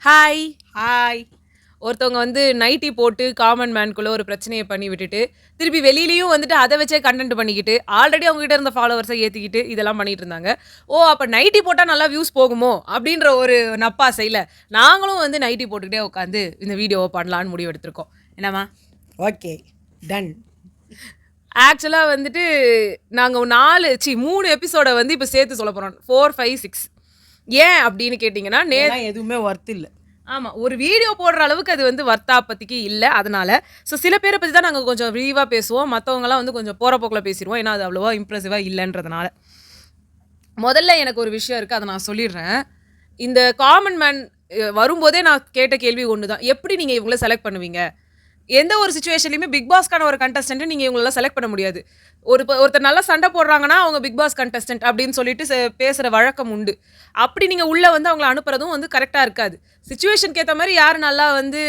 Hi. Hi. ஒருத்தவங்க வந்து nightie போட்டு காமன் மேன்குள்ள ஒரு பிரச்சனைய பண்ணி விட்டுட்டு, திருப்பி வெளியிலயும் வந்துட்டு அத வச்சே கன்டென்ட் பண்ணிக்கிட்டு, ஆல்ரெடி அவங்க கிட்ட இருந்த ஃபாலோவர்ஸ ஏத்திக்கிட்டு இதெல்லாம் பண்ணிட்டு இருந்தாங்க. ஓ! அப்ப நைட்டி போட்டா நல்லா வியூஸ் போகுமோ! அப்டின்ற ஒரு நப்பாசையில, நாங்களும் வந்து நைட்டி போட்டுக்கிட்டே உட்காந்து இந்த வீடியோவ பண்ணலான்னு முடிவு எடுத்திருக்கோம். என்னம்மா? ஓகே. டன். ஆக்சுவலா வந்துட்டு நாங்க 3 எபிசோட வந்து இப்ப சேர்த்து சொல்லப் போறோம். 4, 5, 6. ஏன் அப்டின்னு கேட்டீங்கன்னா, ஏன்னா எதுவுமே ஒர்த் இல்ல. ஆமா. ஒரு வீடியோ போடுற அளவுக்கு அது வந்து வொர்த்தா அப்பதைக்கு இல்ல. அதனால. சில பேர பத்தி தான் நாங்க கொஞ்சம் விரிவா பேசுவோம். மத்தவங்கலாம் வந்து கொஞ்சம் போற போக்குல பேசிருவோம். ஏன்னா, அது அவ்வளவா இம்ப்ரெசிவா இல்லன்றதுனால. முதல்ல எனக்கு ஒரு விஷயம் இருக்கு. அத நான் சொல்லிடுறேன். இந்த காமன் மேன் வரும்போதே நான் கேட்ட கேள்வி ஒண்ணு தான். எப்படி நீங்க இவங்கள செலக்ட் பண்ணுவீங்க? எந்த ஒரு சிச்சுவேஷன்லயுமே பிக் பாஸ்க்கான ஒரு கண்டஸ்டன்ட் நீங்க இவங்களலாம் செலக்ட் பண்ண முடியாது. ஒருத்தர் நல்லா சண்டை போடுறாங்கன்னா, அவங்க பிக் பாஸ் கண்டஸ்டன்ட் அப்படின்னு சொல்லிட்டு பேசுற வழக்கம் உண்டு. அப்படி நீங்க உள்ள வந்து அவங்கள அனுப்புறதும் வந்து கரெக்ட்டா இருக்காது. சிச்சுவேஷனுக்கு ஏத்த மாரி யார் நல்லா வந்து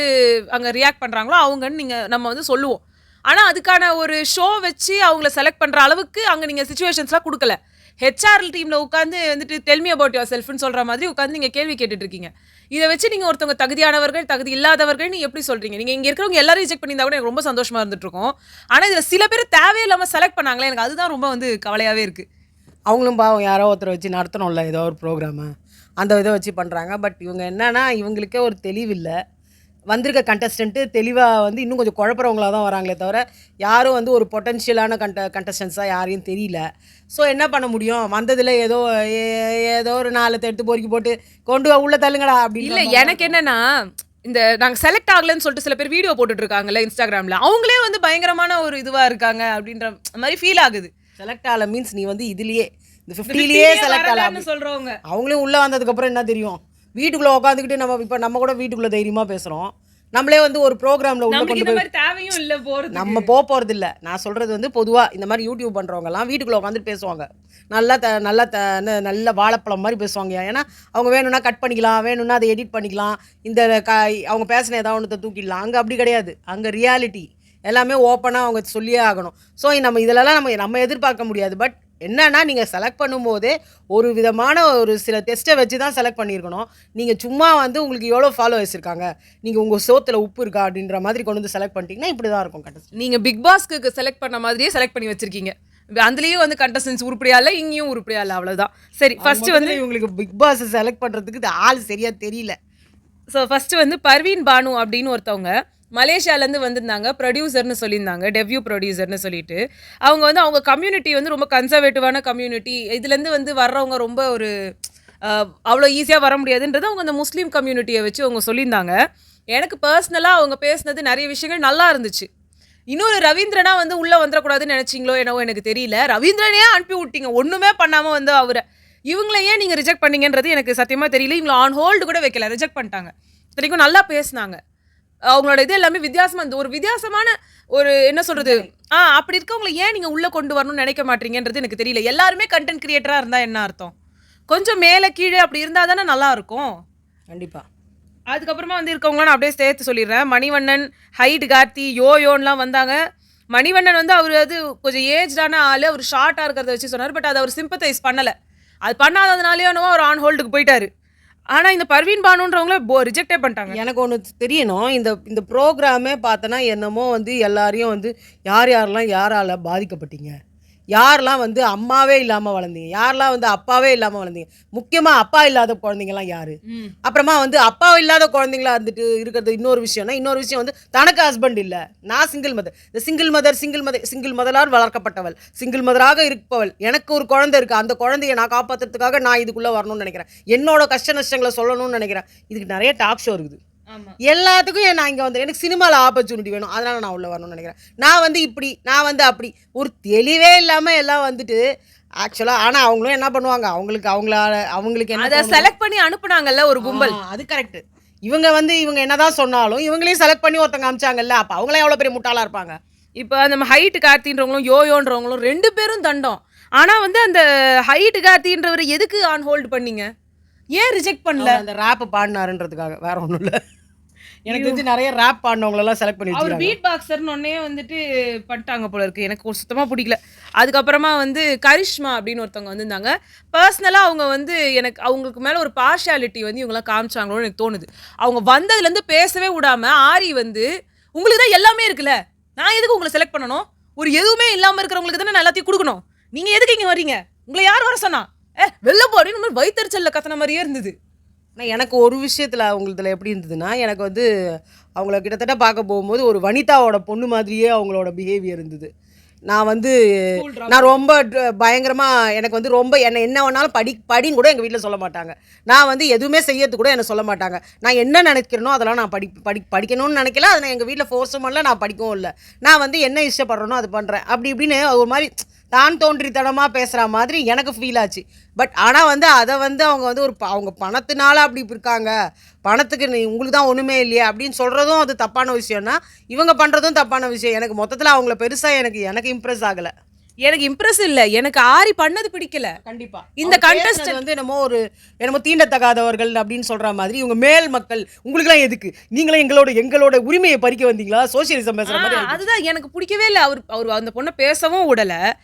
அங்க ரியாக்ட் பண்றாங்களோ, அவங்கன்னு நம்ம வந்து சொல்லுவோம். ஆனா, அதுக்கான ஒரு ஷோ வச்சு அவங்கள செலக்ட் பண்ற அளவுக்கு அங்க நீங்க சிச்சுவேஷன்ஸ்லாம் குடுக்கல. ஹெச்ஆர் டீம்ல உட்கார்ந்து வந்துட்டு டெல் மீ அபௌட் யுவர் செல்ஃப்ன்னு சொல்ற மாதிரி உட்கார்ந்து நீங்க கேள்வி கேட்டுட்டு இருக்கீங்க. இத வச்சு நீங்க ஒருத்தவங்க தகுதியானவர்கள், தகுதி இல்லாதவர்கள்னு எப்படி சொல்றீங்க? நீங்க இங்க இருக்கிறவங்க எல்லாரும் ரிஜெக்ட் பண்ணியிருந்தா கூட எனக்கு ரொம்ப சந்தோஷமா இருந்துட்டு இருக்கும். ஆனா, இதுல சில பேர் தேவையில்லாம செலக்ட் பண்ணாங்களே, எனக்கு அதுதான் ரொம்ப வந்து கவலையாவே இருக்கு. அவங்களும் பாவம் யாரோ ஒருத்தரை வச்சு நடத்தணும்ல ஏதோ ஒரு ப்ரோக்ராமு. அந்த இதை வச்சு பண்ணுறாங்க. பட் இவங்க என்னன்னா இவங்களுக்கே ஒரு தெளிவில்லை. வந்திருக்க கண்டஸ்டன்ட்டு தெளிவாக வந்து இன்னும் கொஞ்சம் குழப்பறவங்களாக தான் வராங்களே தவிர யாரும் வந்து ஒரு பொட்டன்ஷியலான கண்டஸ்டன்ஸாக யாரையும் தெரியல. ஸோ என்ன பண்ண முடியும்? வந்ததில் ஏதோ ஒரு 4 எடுத்து பொறுக்கி போட்டு கொண்டு வா உள்ள தள்ளுங்கடா இல்ல அப்படின்னு. எனக்கு என்னன்னா, இந்த நாங்க செலக்ட் ஆகலன்னு சொல்லிட்டு சில பேர் வீடியோ போட்டுட்டு இருக்காங்கல்ல இன்ஸ்டாகிராம்ல. அவங்களே வந்து பயங்கரமான ஒரு இதுவா இருக்காங்க அப்படின்ற மாரி ஃபீல் ஆகுது. செலக்ட் ஆகல மீன்ஸ் நீ வந்து இதுலயே இந்த 50லயே செலக்ட் ஆகல சொல்றவங்க. அவங்களும் உள்ளே வந்ததுக்கப்புறம் என்ன தெரியும்? வீட்டுக்குள்ளே உட்காந்துக்கிட்டு நம்ம கூட வீட்டுக்குள்ளே தைரியமாக பேசுகிறோம். நம்மளே வந்து ஒரு ப்ரோக்ராமில் உள்ள கொண்டு போய் தேவையும் இல்ல போறது. நம்ம போகிறது இல்லை. நான் சொல்கிறது வந்து பொதுவாக இந்த மாதிரி யூடியூப் பண்ணுறவங்கலாம் வீட்டுக்குள்ளே உட்காந்துட்டு பேசுவாங்க. நல்ல வாழைப்பழம் மாதிரி பேசுவாங்க. ஏன்னா அவங்க வேணும்னா கட் பண்ணிக்கலாம், வேணும்னா அதை எடிட் பண்ணிக்கலாம், இந்த அவங்க பேசின ஏதாவது ஒன்றத்தை தூக்கிடலாம். அங்கே அப்படி கிடையாது. அங்கே ரியாலிட்டி எல்லாமே ஓப்பனாக அவங்க சொல்லியே ஆகணும். ஸோ நம்ம இதிலலாம் நம்ம எதிர்பார்க்க முடியாது. பட் என்னன்னா நீங்கள் செலக்ட் பண்ணும்போதே ஒரு விதமான ஒரு சில டெஸ்ட்டை வச்சு தான் செலக்ட் பண்ணியிருக்கணும். நீங்கள் சும்மா வந்து உங்களுக்கு எவ்வளோ ஃபாலோவர்ஸ் இருக்காங்க, நீங்கள் உங்கள் சோத்தில் உப்பு இருக்கா அப்படின்ற மாதிரி கொண்டு வந்து செலக்ட் பண்ணிட்டீங்கன்னா இப்படி தான் இருக்கும். கண்டஸ்ட் நீங்கள் பிக் பாஸ்க்கு செலக்ட் பண்ண மாதிரியே செலக்ட் பண்ணி வச்சிருக்கீங்க. அதுலேயும் வந்து கண்டஸ்டன்ஸ் உருப்படியா இல்லை, இங்கேயும் உருப்படியா இல்லை, அவ்வளோதான். சரி, ஃபர்ஸ்ட் வந்து இவங்களுக்கு பிக் பாஸ் செலக்ட் பண்ணுறதுக்கு இது ஆள் சரியாக தெரியல. ஸோ ஃபர்ஸ்ட் வந்து பர்வீன் பானு அப்படின்னு ஒருத்தவங்க மலேசியாவிலேருந்து வந்திருந்தாங்க. ப்ரொடியூசர்னு சொல்லியிருந்தாங்க, டெவ்யூ ப்ரொடியூசர்னு சொல்லிட்டு. அவங்க வந்து அவங்க கம்யூனிட்டி வந்து ரொம்ப கன்சர்வேட்டிவான கம்யூனிட்டி. இதுலேருந்து வந்து வர்றவங்க ரொம்ப ஒரு அவ்வளோ ஈஸியாக வர முடியாதுன்றது அவங்க அந்த முஸ்லீம் கம்யூனிட்டியை வச்சு அவங்க சொல்லியிருந்தாங்க. எனக்கு பர்சனலாக அவங்க பேசினது நிறைய விஷயங்கள் நல்லா இருந்துச்சு. இன்னொரு ரவீந்திரனா வந்து உள்ளே வந்துடக்கூடாதுன்னு நினச்சிங்களோ என்னவோ எனக்கு தெரியல. ரவீந்திரனே அனுப்பி விட்டீங்க, ஒன்றுமே பண்ணாமல் வந்து அவரை. இவங்களை ஏன் நீங்கள் ரிஜெக்ட் பண்ணீங்கன்றது எனக்கு சத்தியமாக தெரியல. இவங்களை ஆன் ஹோல்டு கூட வைக்கல, ரிஜெக்ட் பண்ணிட்டாங்க. இத்தனைக்கும் நல்லா பேசினாங்க. அவங்களோட இது எல்லாமே வித்தியாசமா இருந்தது. ஒரு வித்தியாசமான ஒரு என்ன சொல்றது, அப்படி இருக்கவங்களை ஏன் நீங்க உள்ள கொண்டு வரணும்னு நினைக்க மாட்டீங்கன்றது எனக்கு தெரியல. எல்லாருமே கண்டென்ட் கிரியேட்டரா இருந்தா என்ன அர்த்தம்? கொஞ்சம் மேலே கீழே அப்படி இருந்தா தானே நல்லா இருக்கும். கண்டிப்பா. அதுக்கப்புறமா வந்து இருக்கவங்களாம் நான் அப்படியே சேர்த்து சொல்லிடுறேன். மணிவண்ணன், ஹைட் கார்த்தி, யோயோன்லாம் வந்தாங்க. மணிவண்ணன் வந்து அவர் அது கொஞ்சம் ஏஜ்டான ஆள், அவர் ஷார்ட்டாக இருக்கிறத வச்சு சொன்னார். பட் அதை அவர் சிம்பத்தைஸ் பண்ணலை. அது பண்ணாததுனாலேயோ என்னவோ அவர் ஆன் ஹோல்டுக்கு போயிட்டாரு. ஆனால் இந்த பர்வீன் பானுன்றவங்கள ரிஜெக்டே பண்ணிட்டாங்க. எனக்கு ஒன்று தெரியணும். இந்த ப்ரோக்ராமே பார்த்தோன்னா என்னமோ வந்து எல்லாரையும் வந்து யாரெல்லாம் யாரால் பாதிக்கப்பட்டீங்க, யாரெல்லாம் வந்து அம்மாவே இல்லாமல் வளர்ந்தீங்க, யாரெல்லாம் வந்து அப்பாவே இல்லாமல் வளர்ந்தீங்க, முக்கியமாக அப்பா இல்லாத குழந்தைங்கலாம் யார், அப்புறமா வந்து அப்பா இல்லாத குழந்தைங்களா இருந்துட்டு இருக்கிறது இன்னொரு விஷயம்னா, இன்னொரு விஷயம் வந்து தனக்கு ஹஸ்பண்ட் இல்லை, நான் சிங்கிள் மதர். இந்த சிங்கிள் மதரால் வளர்க்கப்பட்டவள், சிங்கிள் மதராக இருப்பவள், எனக்கு ஒரு குழந்தை இருக்குது, அந்த குழந்தைய நான் காப்பாற்றுறதுக்காக நான் இதுக்குள்ளே வரணும்னு நினைக்கிறேன், என்னோட கஷ்ட நஷ்டங்களை சொல்லணும்னு நினைக்கிறேன். இதுக்கு நிறைய டாக் ஷோ இருக்குது. எல்லாத்துக்கும் நான் இங்கே வந்து எனக்கு சினிமாவில் ஆப்பர்ச்சுனிட்டி வேணும், அதனால் நான் உள்ளே வரணும்னு நினைக்கிறேன். நான் வந்து அப்படி ஒரு தெளிவே இல்லாமல் எல்லாம் வந்துட்டு ஆக்சுவலாக. ஆனால் அவங்களும் என்ன பண்ணுவாங்க, அவங்களுக்கு என்ன அதை செலக்ட் பண்ணி அனுப்புனாங்கல்ல ஒரு கும்பல், அது கரெக்டு. இவங்க என்னதான் சொன்னாலும் இவங்களையும் செலக்ட் பண்ணி ஒருத்தங்க அமிச்சாங்கல்ல, அப்போ அவங்களே எவ்வளோ பெரிய முட்டாளாக இருப்பாங்க. இப்போ அந்த ஹைட்டு கார்த்தின்றவங்களும் யோயோன்றவங்களும் 2 பேரும் தண்டம். ஆனால் வந்து அந்த ஹைட்டு கார்த்தின்றவர் எதுக்கு ஆன் ஹோல்டு பண்ணீங்க? ஏன் ரிஜெக்ட் பண்ணல? அந்த ரேப்பு பாடினாருன்றதுக்காக, வேற ஒன்றும் இல்லை. எனக்கு தெரிஞ்சு நிறைய ரேப் பாடினவங்களெல்லாம் செலக்ட் பண்ணி அவர் வச்சுருக்காங்க. பீட் பாக்ஸர்னு ஒன்னே வந்துட்டு பண்ணிட்டாங்க போல இருக்கு. எனக்கு ஒரு சுத்தமா பிடிக்கல. அதுக்கப்புறமா வந்து கரிஷ்மா அப்படின்னு ஒருத்தவங்க வந்திருந்தாங்க. பர்சனலா அவங்க வந்து எனக்கு அவங்களுக்கு மேல ஒரு பார்ஷியாலிட்டி வந்து இவங்கலாம் காமிச்சாங்களோன்னு எனக்கு தோணுது. அவங்க வந்ததுலேருந்து பேசவே விடாம ஆரி வந்து உங்களுக்கு தான் எல்லாமே இருக்குல்ல, நான் எதுக்கு உங்களை செலக்ட் பண்ணணும்? ஒரு எதுவுமே இல்லாம இருக்கிறவங்களுக்கு தானே நான் எல்லாத்தையும் கொடுக்கணும். நீங்க எதுக்கு இங்க வர்றீங்க? உங்களை யார் வர சொன்னா? வெளில போ அப்படின்னு வயிற்றுச்சல்ல கத்துன மாதிரியே இருந்தது. ஆனால் எனக்கு ஒரு விஷயத்தில் அவங்களதுல எப்படி இருந்ததுன்னா, எனக்கு வந்து அவங்கள கிட்டத்தட்ட பார்க்க போகும்போது ஒரு வனிதாவோட பொண்ணு மாதிரியே அவங்களோட பிஹேவியர் இருந்தது. நான் வந்து நான் ரொம்ப பயங்கரமாக எனக்கு வந்து ரொம்ப என்ன வேணாலும் படின்னு கூட எங்கள் வீட்டில் சொல்ல மாட்டாங்க. நான் வந்து எதுவுமே செய்யறது கூட என்ன சொல்ல மாட்டாங்க. நான் என்ன நினைக்கிறேனோ அதெல்லாம் நான் படிக்கணும்னு நினைக்கல. அதை நான் எங்கள் வீட்டில் ஃபோர்ஸும் பண்ணல, நான் படிக்கவும் இல்லை. நான் வந்து என்ன இஷ்டப்படுறேனோ அது பண்ணுறேன். அப்படி இப்படின்னு ஒரு மாதிரி தான் தோன்றித்தனமாக பேசுகிற மாதிரி எனக்கு ஃபீல் ஆச்சு. பட் ஆனால் வந்து அதை வந்து அவங்க வந்து அவங்க பணத்தினால அப்படி இருக்காங்க, பணத்துக்கு உங்களுக்கு தான் ஒன்றுமே இல்லையா அப்படின்னு சொல்கிறதும் அது தப்பான விஷயம்னா, இவங்க பண்ணுறதும் தப்பான விஷயம். எனக்கு மொத்தத்தில் அவங்கள பெருசாக எனக்கு இம்ப்ரெஸ் ஆகலை. எனக்கு இம்ப்ரெஸ் இல்ல. எனக்கு ஆரி பண்ணது பிடிக்கல. கண்டிப்பா இந்த கண்டெஸ்ட் வந்து என்னமோ தீண்டத்தகாதவர்கள் அப்படின்னு சொல்ற மாதிரி இவங்க மேல் மக்கள் உங்களுக்குலாம் எதுக்கு, நீங்களும் எங்களோட உரிமையை பறிக்க வந்தீங்களா, சோசியலிசம் பேசுற மாதிரி. அதுதான் எனக்கு பிடிக்கவே இல்லை. அவர் அந்த பொண்ணை பேசவும் விடல.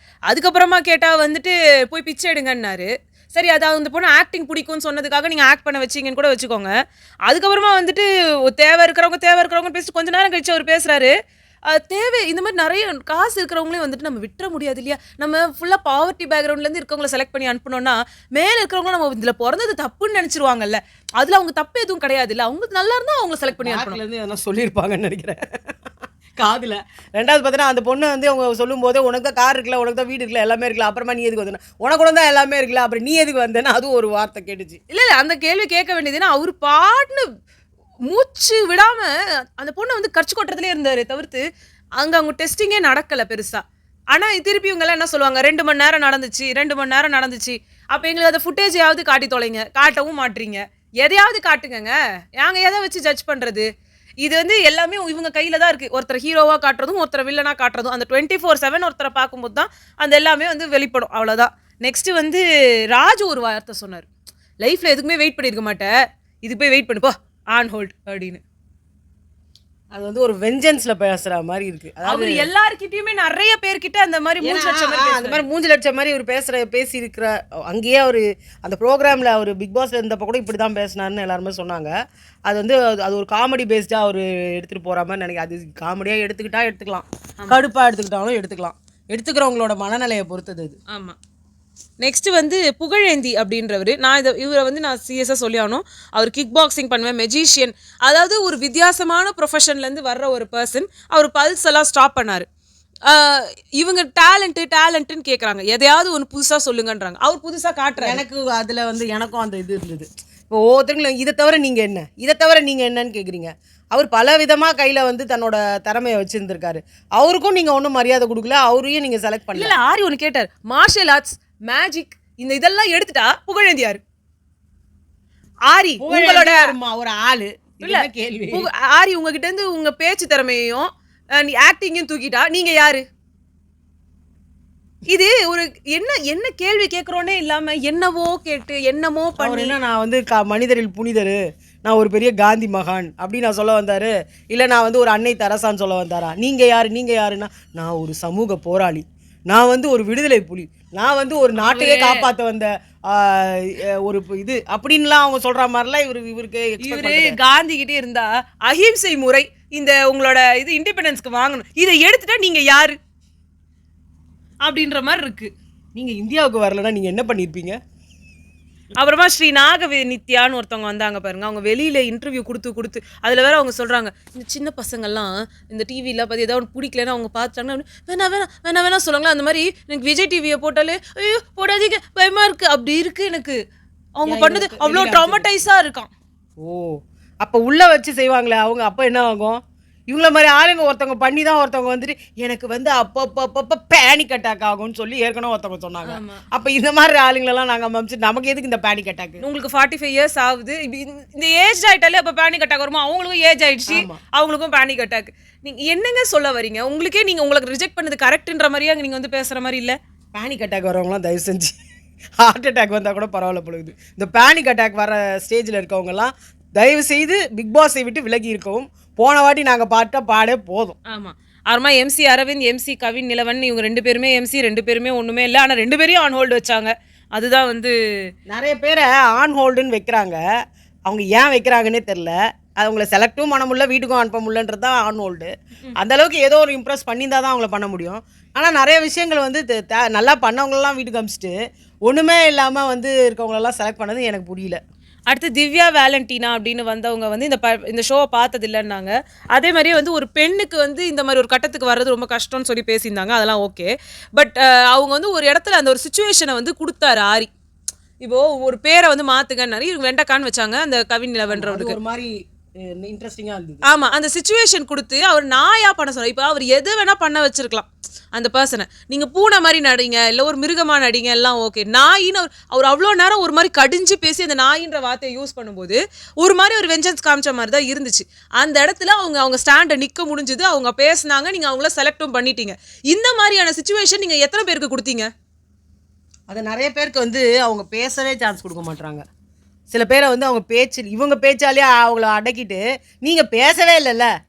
அதுக்கப்புறமா கேட்டா வந்துட்டு போய் பிச்சை எடுங்கன்னாரு. சரி, அது அந்த பொண்ணு ஆக்டிங் பிடிக்கும்னு சொன்னதுக்காக நீங்கள் ஆக்ட் பண்ண வச்சிங்கன்னு கூட வச்சுக்கோங்க. அதுக்கப்புறமா வந்துட்டு தேவை இருக்கிறவங்க பேசிட்டு கொஞ்ச நேரம் கழிச்சு அவர் பேசுறாரு. தேவை இந்த மாதிரி நிறைய காசு இருக்கிறவங்களையும் வந்துட்டு நம்ம விட்டுற முடியாது இல்லையா? நம்ம ஃபுல்லாக பாவர்ட்டி பேக்ரவுண்ட்லேருந்து இருக்கவங்களை செலக்ட் பண்ணி அனுப்பினோன்னா மேலே இருக்கிறவங்களும் நம்ம இதில் பிறந்தது தப்புன்னு நினச்சிருவாங்கல்ல. அதில் அவங்க தப்பு எதுவும் கிடையாது இல்லை. அவங்களுக்கு நல்லா இருந்தால் அவங்களை செலக்ட் பண்ணி அனுப்பணும். எதனா சொல்லியிருப்பாங்கன்னு நினைக்கிறேன் காதில். ரெண்டாவது பார்த்தீங்கன்னா அந்த பொண்ணு வந்து அவங்க சொல்லும்போது உனக்கு தான் கார் இருக்குல்ல, உனக்கு தான் வீடு இருக்குல்ல, எல்லாமே இருக்குல்ல, அப்புறமா நீ எதுக்கு வந்தேன்னா உனக்கு கூட தான் எல்லாமே இருக்குல்ல, அப்புறம் நீ எதுக்கு வந்தேன்னா அதுவும் ஒரு வார்த்தை கேட்டுச்சு. இல்லை அந்த கேள்வி கேட்க வேண்டியதுன்னா அவர் பாட்டுன்னு மூச்சு விடாம அந்த பொண்ணை வந்து கடிச்சு கொட்டுறதுலே இருந்தாரு தவிர்த்து அவங்க டெஸ்டிங்கே நடக்கல பெருசா. ஆனா திருப்பி இவங்க எல்லாம் என்ன சொல்லுவாங்க, 2 மணி நேரம் நடந்துச்சு. அப்ப எங்களுக்கு அதை ஃபுட்டேஜையாவது காட்டி தொலைங்க. காட்டவும் மாட்டீங்க. எதையாவது காட்டுங்க. நாங்க எதை வச்சு ஜட்ஜ் பண்றது? இது வந்து எல்லாமே இவங்க கையில தான் இருக்கு. ஒருத்தர் ஹீரோவா காட்டுறதும் ஒருத்தர் வில்லனா காட்டுறதும் அந்த 24/7 ஒருத்தரை பார்க்கும்போது தான் அந்த எல்லாமே வந்து வெளிப்படும். அவ்வளவுதான். நெக்ஸ்ட் வந்து ராஜு ஒரு வார்த்தை சொன்னார், லைஃப்ல எதுக்குமே வெயிட் பண்ணிருக்க மாட்டேன், இது போய் வெயிட் பண்ணுப்போ ஆன் ஹோல்ட் அப்படின்னு. அது வந்து ஒரு வெஞ்சன்ஸ்ல பேசுற மாதிரி இருக்கு. அவர் எல்லார்கிட்டயுமே நிறைய பேர்கிட்ட அந்த மாதிரி அந்த மாதிரி மூஞ்சி லட்சம் மாதிரி அவர் பேசியிருக்கிற அங்கேயே அவர் அந்த ப்ரோக்ராமில் அவர் பிக் பாஸ்ல இருந்தப்போ கூட இப்படி தான் பேசினார்னு எல்லாருமே சொன்னாங்க. அது வந்து அது ஒரு காமெடி பேஸ்டாக அவர் எடுத்துகிட்டு போகிற மாதிரி நினைக்கிறேன். அது காமெடியாக எடுத்துக்கலாம், கடுப்பாக எடுத்துக்கிட்டாலும் எடுத்துக்கிறவங்களோட மனநிலையை பொறுத்தது அது. ஆமாம். நெக்ஸ்ட் வந்து புகழேந்தி அப்படின்றவர். இவரை வந்து நான் சீரியஸாக சொல்லி ஆகணும். அவர் கிக் பாக்ஸிங் பண்ணுவேன், மெஜிஷியன், அதாவது ஒரு வித்தியாசமான ப்ரொஃபஷன்லேருந்து வர்ற ஒரு பர்சன். அவர் பல்ஸ் எல்லாம் ஸ்டாப் பண்ணார். இவங்க டேலண்ட்டுன்னு கேட்குறாங்க, எதையாவது ஒன்று புதுசாக சொல்லுங்கன்றாங்க. அவர் புதுசாக காட்டுறாரு. எனக்கு அதில் வந்து எனக்கும் அந்த இது இருந்தது. இப்போ ஒவ்வொருத்தங்களும் இதை தவிர நீங்கள் என்னன்னு கேட்குறீங்க. அவர் பல விதமாக கையில் வந்து தன்னோட திறமையை வச்சுருந்துருக்காரு. அவருக்கும் நீங்கள் ஒன்றும் மரியாதை கொடுக்கல, அவரையும் நீங்கள் செலக்ட் பண்ணல. இல்லை, ஆரி ஒன்று கேட்டார், மார்ஷியல் ஆர்ட்ஸ், மேஜிக், இந்த இதெல்லாம் எடுத்துட்டா புகழேந்தி யாரு? ஆரி உங்களோட ஒரு ஆளு இல்ல கேள்வி. ஆரி உங்ககிட்ட இருந்து உங்க பேச்சு திறமையையும் ஆக்டிங்கையும் தூக்கிட்டா நீங்க யாரு? இது ஒரு என்ன கேள்வி கேட்கறோன்னே இல்லாம என்னவோ கேட்டு என்னமோ பண்ணி. நான் வந்து மனிதரில் புனிதரு, நான் ஒரு பெரிய காந்தி மகான் அப்படி நான் சொல்ல வந்தாரு. இல்லை நான் வந்து ஒரு அன்னை தெரசான்னு சொல்ல வந்தாரா? நீங்கள் யாருன்னா நான் ஒரு சமூக போராளி, நான் வந்து ஒரு விடுதலை புலி, நான் வந்து ஒரு நாட்டையே காப்பாற்ற வந்த ஒரு இது அப்படின்லாம் அவங்க சொல்ற மாதிரிலாம் இவரு காந்தி கிட்டே இருந்தா அஹிம்சை முறை இந்த உங்களோட இது இண்டிபெண்டன்ஸ்க்கு வாங்கணும், இதை எடுத்துட்டா நீங்க யாரு அப்படின்ற மாதிரி இருக்கு. நீங்க இந்தியாவுக்கு வரலன்னா நீங்க என்ன பண்ணிருப்பீங்க? அப்புறமா ஸ்ரீ நித்யான்னு ஒருத்தவங்க வந்தாங்க பாருங்க. அவங்க வெளியில இன்டர்வியூ கொடுத்து அதுல வேற அவங்க சொல்றாங்க, இந்த சின்ன பசங்கள்லாம் இந்த டிவியில பார்த்து ஏதாவது பிடிக்கலன்னு அவங்க பார்த்தாங்கன்னா வேணா சொல்லுவாங்களா. அந்த மாதிரி எனக்கு விஜய் டிவியை போட்டாலே ஐயோ போடாதீங்க பயமா இருக்கு அப்படி இருக்கு எனக்கு. அவங்க பண்ணது அவ்வளோ ட்ராமடைஸா இருக்கான். ஓ, அப்ப உள்ள வச்சு செய்வாங்களே அவங்க, அப்ப என்ன ஆகும்? இவங்கள மாதிரி ஆளுங்க ஒருத்தவங்க பண்ணி தான் ஒருத்தவங்க வந்துட்டு எனக்கு வந்து அப்பப்போ பேனிக் அட்டாக் ஆகும்னு சொல்லி ஏற்கனவே ஒருத்தவங்க சொன்னாங்க. அப்போ இந்த மாதிரி ஆளுங்களெல்லாம் நாங்கள் மமிச்சு நமக்கு எதுக்கு இந்த பேனிக் அட்டாக்? உங்களுக்கு 45 இயர்ஸ் ஆகுது, இந்த ஏஜ் ஆகிட்டாலே அப்போ பேனிக் அட்டாக் வருமா? அவங்களுக்கும் ஏஜ் ஆயிடுச்சு, அவங்களுக்கும் பேனிக் அட்டாக். நீங்கள் என்னங்க சொல்ல வரீங்க? உங்களுக்கு ரிஜெக்ட் பண்ணது கரெக்டுன்ற மாதிரியே நீங்கள் வந்து பேசுகிற மாதிரி இல்லை. பேனிக் அட்டாக் வரவங்களாம் தயவு செஞ்சு ஹார்ட் அட்டாக் வந்தால் கூட பரவாயில்ல பொழுது, இந்த பேனிக் அட்டாக் வர ஸ்டேஜில் இருக்கவங்கலாம் தயவு செய்து பிக் பாஸை விட்டு விலகி இருக்கவும். போன வாட்டி நாங்கள் பாட்ட பாடே போதும். ஆமாம். அப்புறமா எம்சி அரவிந்த், எம்சி கவின் நிலவன் இவங்க 2 பேருமே எம்சி, 2 பேருமே ஒன்றுமே இல்லை. ஆனால் 2 பேரையும் ஆன் ஹோல்டு வச்சாங்க. அதுதான் வந்து நிறைய பேரை ஆன் ஹோல்டுன்னு வைக்கிறாங்க. அவங்க ஏன் வைக்கிறாங்கன்னே தெரில. அது அவங்கள செலக்டும் பண்ண முடியல, வீட்டுக்கும் அனுப்ப முடியலன்றது தான் ஆன் ஹோல்டு. அந்தளவுக்கு ஏதோ ஒரு இம்ப்ரெஸ் பண்ணியிருந்தால் தான் அவங்கள பண்ண முடியும். ஆனால் நிறைய விஷயங்கள் வந்து நல்லா பண்ணவங்களெலாம் வீட்டுக்கு அமிச்சிட்டு ஒன்றுமே இல்லாமல் வந்து இருக்கவங்களெல்லாம் செலக்ட் பண்ணது எனக்கு புரியல. அடுத்து திவ்யா வேலண்டினா அப்படின்னு வந்தவங்க வந்து இந்த ஷோவை பார்த்தது இல்லைன்னாங்க. அதே மாதிரியே வந்து ஒரு பெண்ணுக்கு வந்து இந்த மாதிரி ஒரு கட்டத்துக்கு வர்றது ரொம்ப கஷ்டம்னு சொல்லி பேசியிருந்தாங்க. அதெல்லாம் ஓகே. பட் அவங்க வந்து ஒரு இடத்துல அந்த ஒரு சுச்சுவேஷனை வந்து கொடுத்தாரு ஆரி. இப்போ ஒரு பேரை வந்து மாத்துங்கன்னாரு, இவங்க வெண்டக்கான்னு வச்சாங்க அந்த கவின் நிலவன்றவருக்கு. ஒரு மாதிரி இன்ட்ரெஸ்டிங்காக இருந்தது. ஆமாம், அந்த சுச்சுவேஷன் கொடுத்து அவர் நாயா பண்ண சொன்னார். இப்போ அவர் எது வேணால் பண்ண வச்சிருக்கலாம் அந்த பர்சனை. நீங்கள் பூனை மாதிரி நடிங்க, இல்லை ஒரு மிருகமாக நடிங்க, எல்லாம் ஓகே. நாயின்னு அவர் அவ்வளோ நேரம் ஒரு மாதிரி கடிஞ்சு பேசி அந்த நாயின்ற வார்த்தையை யூஸ் பண்ணும்போது ஒரு மாதிரி ஒரு வெஞ்சன்ஸ் காமிச்ச மாதிரி தான் இருந்துச்சு. அந்த இடத்துல அவங்க ஸ்டாண்டை நிற்க முடிஞ்சுது, அவங்க பேசினாங்க, நீங்கள் அவங்கள செலக்டும் பண்ணிட்டீங்க. இந்த மாதிரியான சுச்சுவேஷன் நீங்கள் எத்தனை பேருக்கு கொடுத்தீங்க? அதை நிறைய பேருக்கு வந்து அவங்க பேசவே சான்ஸ் கொடுக்க மாட்டாங்க. சில பேரை வந்து அவங்க இவங்க பேச்சாலே அவங்கள அடக்கிட்டு நீங்கள் பேசவே இல்லைல்ல.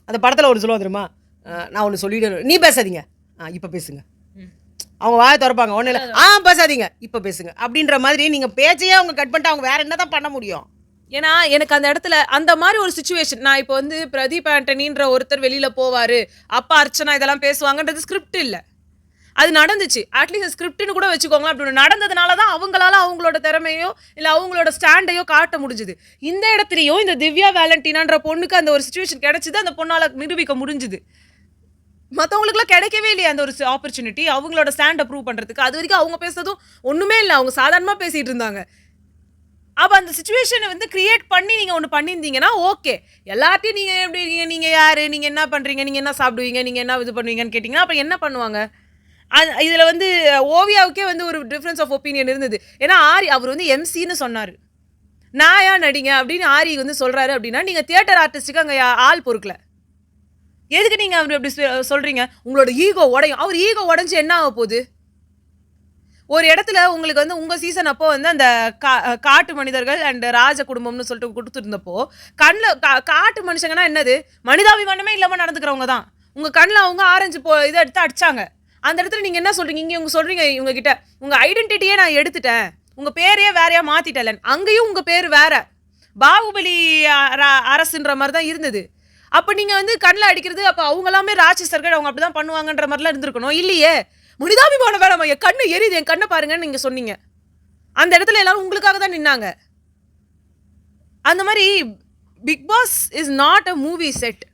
அந்த படத்தில் ஒரு சொல்லுவோம் தெரியுமா, நான் ஒன்று சொல்லிட்டு நீ பேசாதீங்க, இப்போ பேசுங்க. அவங்க வாயை திறப்பாங்க, ஒன்றும் இல்லை, பேசாதீங்க இப்போ பேசுங்க அப்படின்ற மாதிரி. நீங்கள் பேச்சையே அவங்க கட் பண்ணிட்டு அவங்க வேற என்ன தான் பண்ண முடியும்? ஏன்னா எனக்கு அந்த இடத்துல அந்த மாதிரி ஒரு சுச்சுவேஷன். நான் இப்போ வந்து பிரதீப் ஆண்டனின்ற ஒருத்தர் வெளியில் போவார், அப்பா அர்ச்சனா இதெல்லாம் பேசுவாங்கன்றது ஸ்கிரிப்ட் இல்லை, அது நடந்துச்சு. அட்லீஸ்ட் ஸ்கிரிப்ட்னு கூட வச்சுக்கோங்களேன். அப்படி நடந்ததுனால தான் அவங்களால அவங்களோட திறமையோ இல்லை அவங்களோட ஸ்டாண்டையோ காட்ட முடிஞ்சுது. இந்த இடத்துலையும் இந்த திவ்யா வேலண்டினான்ற பொண்ணுக்கு அந்த ஒரு சுச்சுவேஷன் கிடைச்சிது, அந்த பொண்ணால் நிரூபிக்க முடிஞ்சுது. மற்றவங்களுக்குலாம் கிடைக்கவே இல்லையா அந்த ஒரு ஆப்பர்ச்சுனிட்டி அவங்களோட ஸ்டாண்டை ப்ரூவ் பண்ணுறதுக்கு. அது வரைக்கும் அவங்க பேசுறதும் ஒன்றுமே இல்லை, அவங்க சாதாரணமாக பேசிகிட்டு இருந்தாங்க. அப்போ அந்த சுச்சுவேஷனை வந்து கிரியேட் பண்ணி நீங்கள் ஒன்று பண்ணியிருந்தீங்கன்னா ஓகே. எல்லாத்தையும் நீங்கள் எப்படி நீங்கள் யார், நீங்கள் என்ன பண்ணுறீங்க, நீங்கள் என்ன சாப்பிடுவீங்க, நீங்கள் என்ன இது பண்ணுவீங்கன்னு கேட்டிங்கன்னா அப்புறம் என்ன பண்ணுவாங்க? இதில் வந்து ஓவியாவுக்கே வந்து ஒரு டிஃப்ரென்ஸ் ஆஃப் ஒப்பீனியன் இருந்தது. ஏன்னா ஆரி அவர் வந்து எம்சின்னு சொன்னார், நாயா நடிங்க அப்படின்னு ஆரி வந்து சொல்கிறாரு. அப்படின்னா நீங்கள் தியேட்டர் ஆர்டிஸ்ட்டுக்கு அங்கே ஆள் பொறுக்கல, எதுக்கு நீங்கள் அவர் அப்படி சொல்கிறீங்க? உங்களோட ஈகோ உடையும். அவர் ஈகோ உடஞ்சி என்ன ஆக போகுது? ஒரு இடத்துல உங்களுக்கு வந்து உங்கள் சீசன் அப்போ வந்து அந்த காட்டு மனிதர்கள் அண்ட் ராஜ குடும்பம்னு சொல்லிட்டு கொடுத்துருந்தப்போ கண்ணில் காட்டு மனுஷங்கன்னா என்னது, மனிதாபிமானமே இல்லாமல் நடந்துக்கிறவங்க தான். உங்கள் கண்ணில் அவங்க ஆரஞ்சு இதை எடுத்து அடிச்சாங்க. அந்த இடத்துல நீங்கள் என்ன சொல்கிறீங்க? இங்கே இவங்க சொல்கிறீங்க இவங்ககிட்ட உங்கள் ஐடென்டிட்டியே நான் எடுத்துட்டேன், உங்கள் பேரையே வேறையாக மாற்றிட்டேன். அங்கேயும் உங்கள் பேர் வேற, பாகுபலி அரசுன்ற மாதிரி தான் இருந்தது. அப்போ நீங்கள் வந்து கண்ணில் அடிக்கிறது, அப்போ அவங்க எல்லாமே ராட்சசர்கள், அவங்க அப்படி தான் பண்ணுவாங்கன்ற மாதிரிலாம் இருந்திருக்கணும். இல்லையே, மனிதாபிமானம் வேணாமா, என் கண்ணு எரியுது, என் கண்ணை பாருங்கன்னு நீங்கள் சொன்னீங்க. அந்த இடத்துல எல்லாரும் உங்களுக்காக தான் நின்னாங்க. அந்த மாதிரி big boss is not a movie set.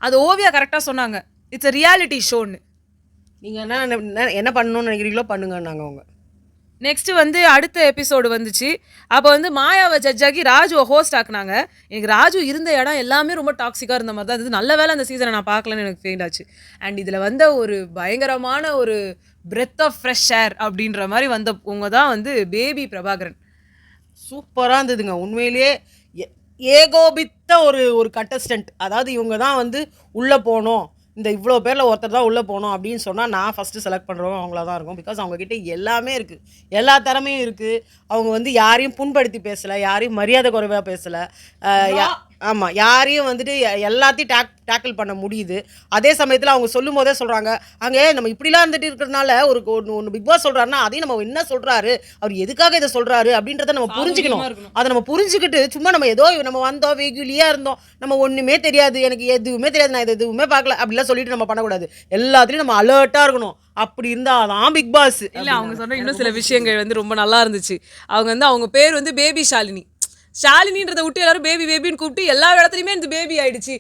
அது ஓவியா கரெக்டாக சொன்னாங்க, இட்ஸ் அ ரியாலிட்டி ஷோன்னு. நீங்கள் என்ன பண்ணணும்னு நினைக்கிறீங்களோ பண்ணுங்கன்னாங்க அவங்க. நெக்ஸ்ட்டு வந்து அடுத்த எபிசோடு வந்துச்சு. அப்போ வந்து மாயாவை ஜட்ஜ் ஆகி ராஜுவை ஹோஸ்ட் ஆக்குனாங்க. எனக்கு ராஜு இருந்த இடம் எல்லாமே ரொம்ப டாக்ஸிக்காக இருந்த மாதிரி தான். இது நல்ல வேலை அந்த சீசனை நான் பார்க்கலன்னு எனக்கு ஃபீல் ஆச்சு. அண்ட் இதில் வந்த ஒரு பயங்கரமான ஒரு பிரெத் ஆஃப் ஃப்ரெஷ் ஏர் அப்படின்ற மாதிரி வந்தவங்க தான் வந்து பேபி பிரபாகரன். சூப்பராக இருந்ததுங்க உண்மையிலேயே. ஏகோபித்த ஒரு கண்டஸ்டன்ட். அதாவது இவங்க தான் வந்து உள்ளே போகணும், இந்த இவ்வளோ பேரில் ஒருத்தர் தான் உள்ளே போகணும் அப்படின்னு சொன்னால் நான் ஃபஸ்ட்டு செலக்ட் பண்ணுறவங்க அவங்கள தான் இருக்கும். பிகாஸ் அவங்கக்கிட்ட எல்லாமே இருக்குது, எல்லா திறமையும் இருக்குது. அவங்க வந்து யாரையும் புண்படுத்தி பேசலை, யாரையும் மரியாதை குறைவாக பேசலை. ஆமாம், யாரையும் வந்துட்டு எல்லாத்தையும் டேக்கிள் பண்ண முடியுது. அதே சமயத்தில் அவங்க சொல்லும் போதே சொல்கிறாங்க, அங்கே நம்ம இப்படிலாம் இருந்துட்டு இருக்கிறதுனால ஒன்று பிக் பாஸ் சொல்கிறாருன்னா அதையும் நம்ம என்ன சொல்கிறாரு, அவர் எதுக்காக இதை சொல்கிறாரு அப்படின்றத நம்ம புரிஞ்சுக்கணும். அதை நம்ம புரிஞ்சுக்கிட்டு சும்மா நம்ம வந்தோம் வெகுலியாக இருந்தோம், நம்ம ஒன்றுமே தெரியாது, எனக்கு எதுவுமே தெரியாது, நான் இது எதுவுமே பார்க்கல அப்படிலாம் சொல்லிட்டு நம்ம பண்ணக்கூடாது. எல்லாத்துலேயும் நம்ம அலர்ட்டாக இருக்கணும். அப்படி இருந்தால் தான் பிக் பாஸ். இல்லை, அவங்க சொன்ன இன்னும் சில விஷயங்கள் வந்து ரொம்ப நல்லா இருந்துச்சு. அவங்க வந்து அவங்க பேர் வந்து பேபி ஷாலினின்றதை விட்டு எல்லாரும் பேபி பேபின்னு கூப்பிட்டு எல்லா இடத்துலையுமே இந்த பேபி ஆயிடுச்சு.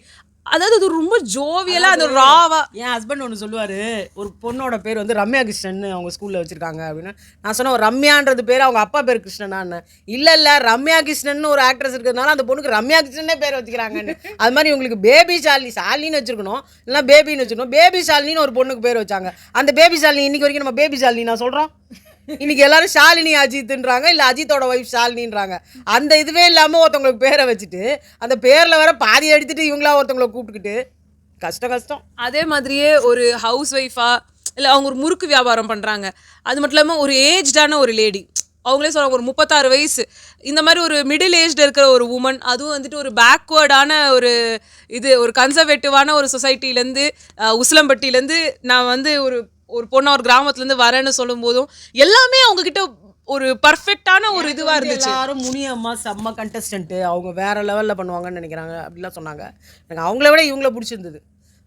அதாவது அது ரொம்ப ஜோவியலாக அந்த ராவா. என் ஹஸ்பண்ட் ஒன்று சொல்லுவார், ஒரு பொண்ணோட பேர் வந்து ரம்யா கிருஷ்ணன் அவங்க ஸ்கூலில் வச்சுருக்காங்க அப்படின்னு. நான் சொன்னேன் ரம்யான்றது பேர் அவங்க அப்பா பேர் கிருஷ்ணனான்னு. இல்லை ரம்யா கிருஷ்ணன் ஒரு ஆக்ட்ரஸ் இருக்கிறதுனால அந்த பொண்ணுக்கு ரம்யா கிருஷ்ணனே பேர் வச்சுக்கிறாங்கன்னு. அது மாதிரி உங்களுக்கு பேபி ஷாலினின்னு வச்சுருக்கணும், இல்லைனா பேபின்னு வச்சுக்கணும். பேபி ஷாலினின்னு ஒரு பொண்ணுக்கு பேர் வச்சாங்க. அந்த பேபி ஷாலினி இன்னைக்கு வரைக்கும் நம்ம பேபி ஷாலினி நான் சொல்கிறோம். இன்னைக்கு எல்லாரும் ஷாலினி அஜித்ன்றாங்க, இல்லை அஜித்தோட ஒய்ஃப் ஷாலினின்றாங்க. அந்த இதுவே இல்லாமல் ஒருத்தவங்களுக்கு பேரை வச்சுட்டு அந்த பேரில் வேற பாதி எடுத்துட்டு இவங்களா ஒருத்தவங்களை கூப்பிட்டுக்கிட்டு கஷ்டம். அதே மாதிரியே ஒரு ஹவுஸ் ஒய்ஃபா இல்லை அவங்க ஒரு முறுக்கு வியாபாரம் பண்ணுறாங்க. அது மட்டும் இல்லாமல் ஒரு ஏஜ்டான ஒரு லேடி, அவங்களே சொல்கிறாங்க ஒரு 36 வயசு இந்த மாதிரி ஒரு மிடில் ஏஜ்டு இருக்கிற ஒரு உமன், அதுவும் வந்துட்டு ஒரு பேக்வேர்டான ஒரு கன்சர்வேட்டிவான ஒரு சொசைட்டிலேருந்து உசிலம்பட்டியிலேருந்து நான் வந்து ஒரு பொண்ணு ஒரு கிராமத்துலேருந்து வரேன்னு சொல்லும் போதும் எல்லாமே அவங்கக்கிட்ட ஒரு பர்ஃபெக்டான ஒரு இதுவாக இருந்துச்சு. எல்லாரும் முனியம்மா செம்ம கண்டஸ்டன்ட், அவங்க வேற லெவலில் பண்ணுவாங்கன்னு நினைக்கிறாங்க அப்படிலாம் சொன்னாங்க. எனக்கு அவங்கள விட இவங்கள பிடிச்சிருந்தது.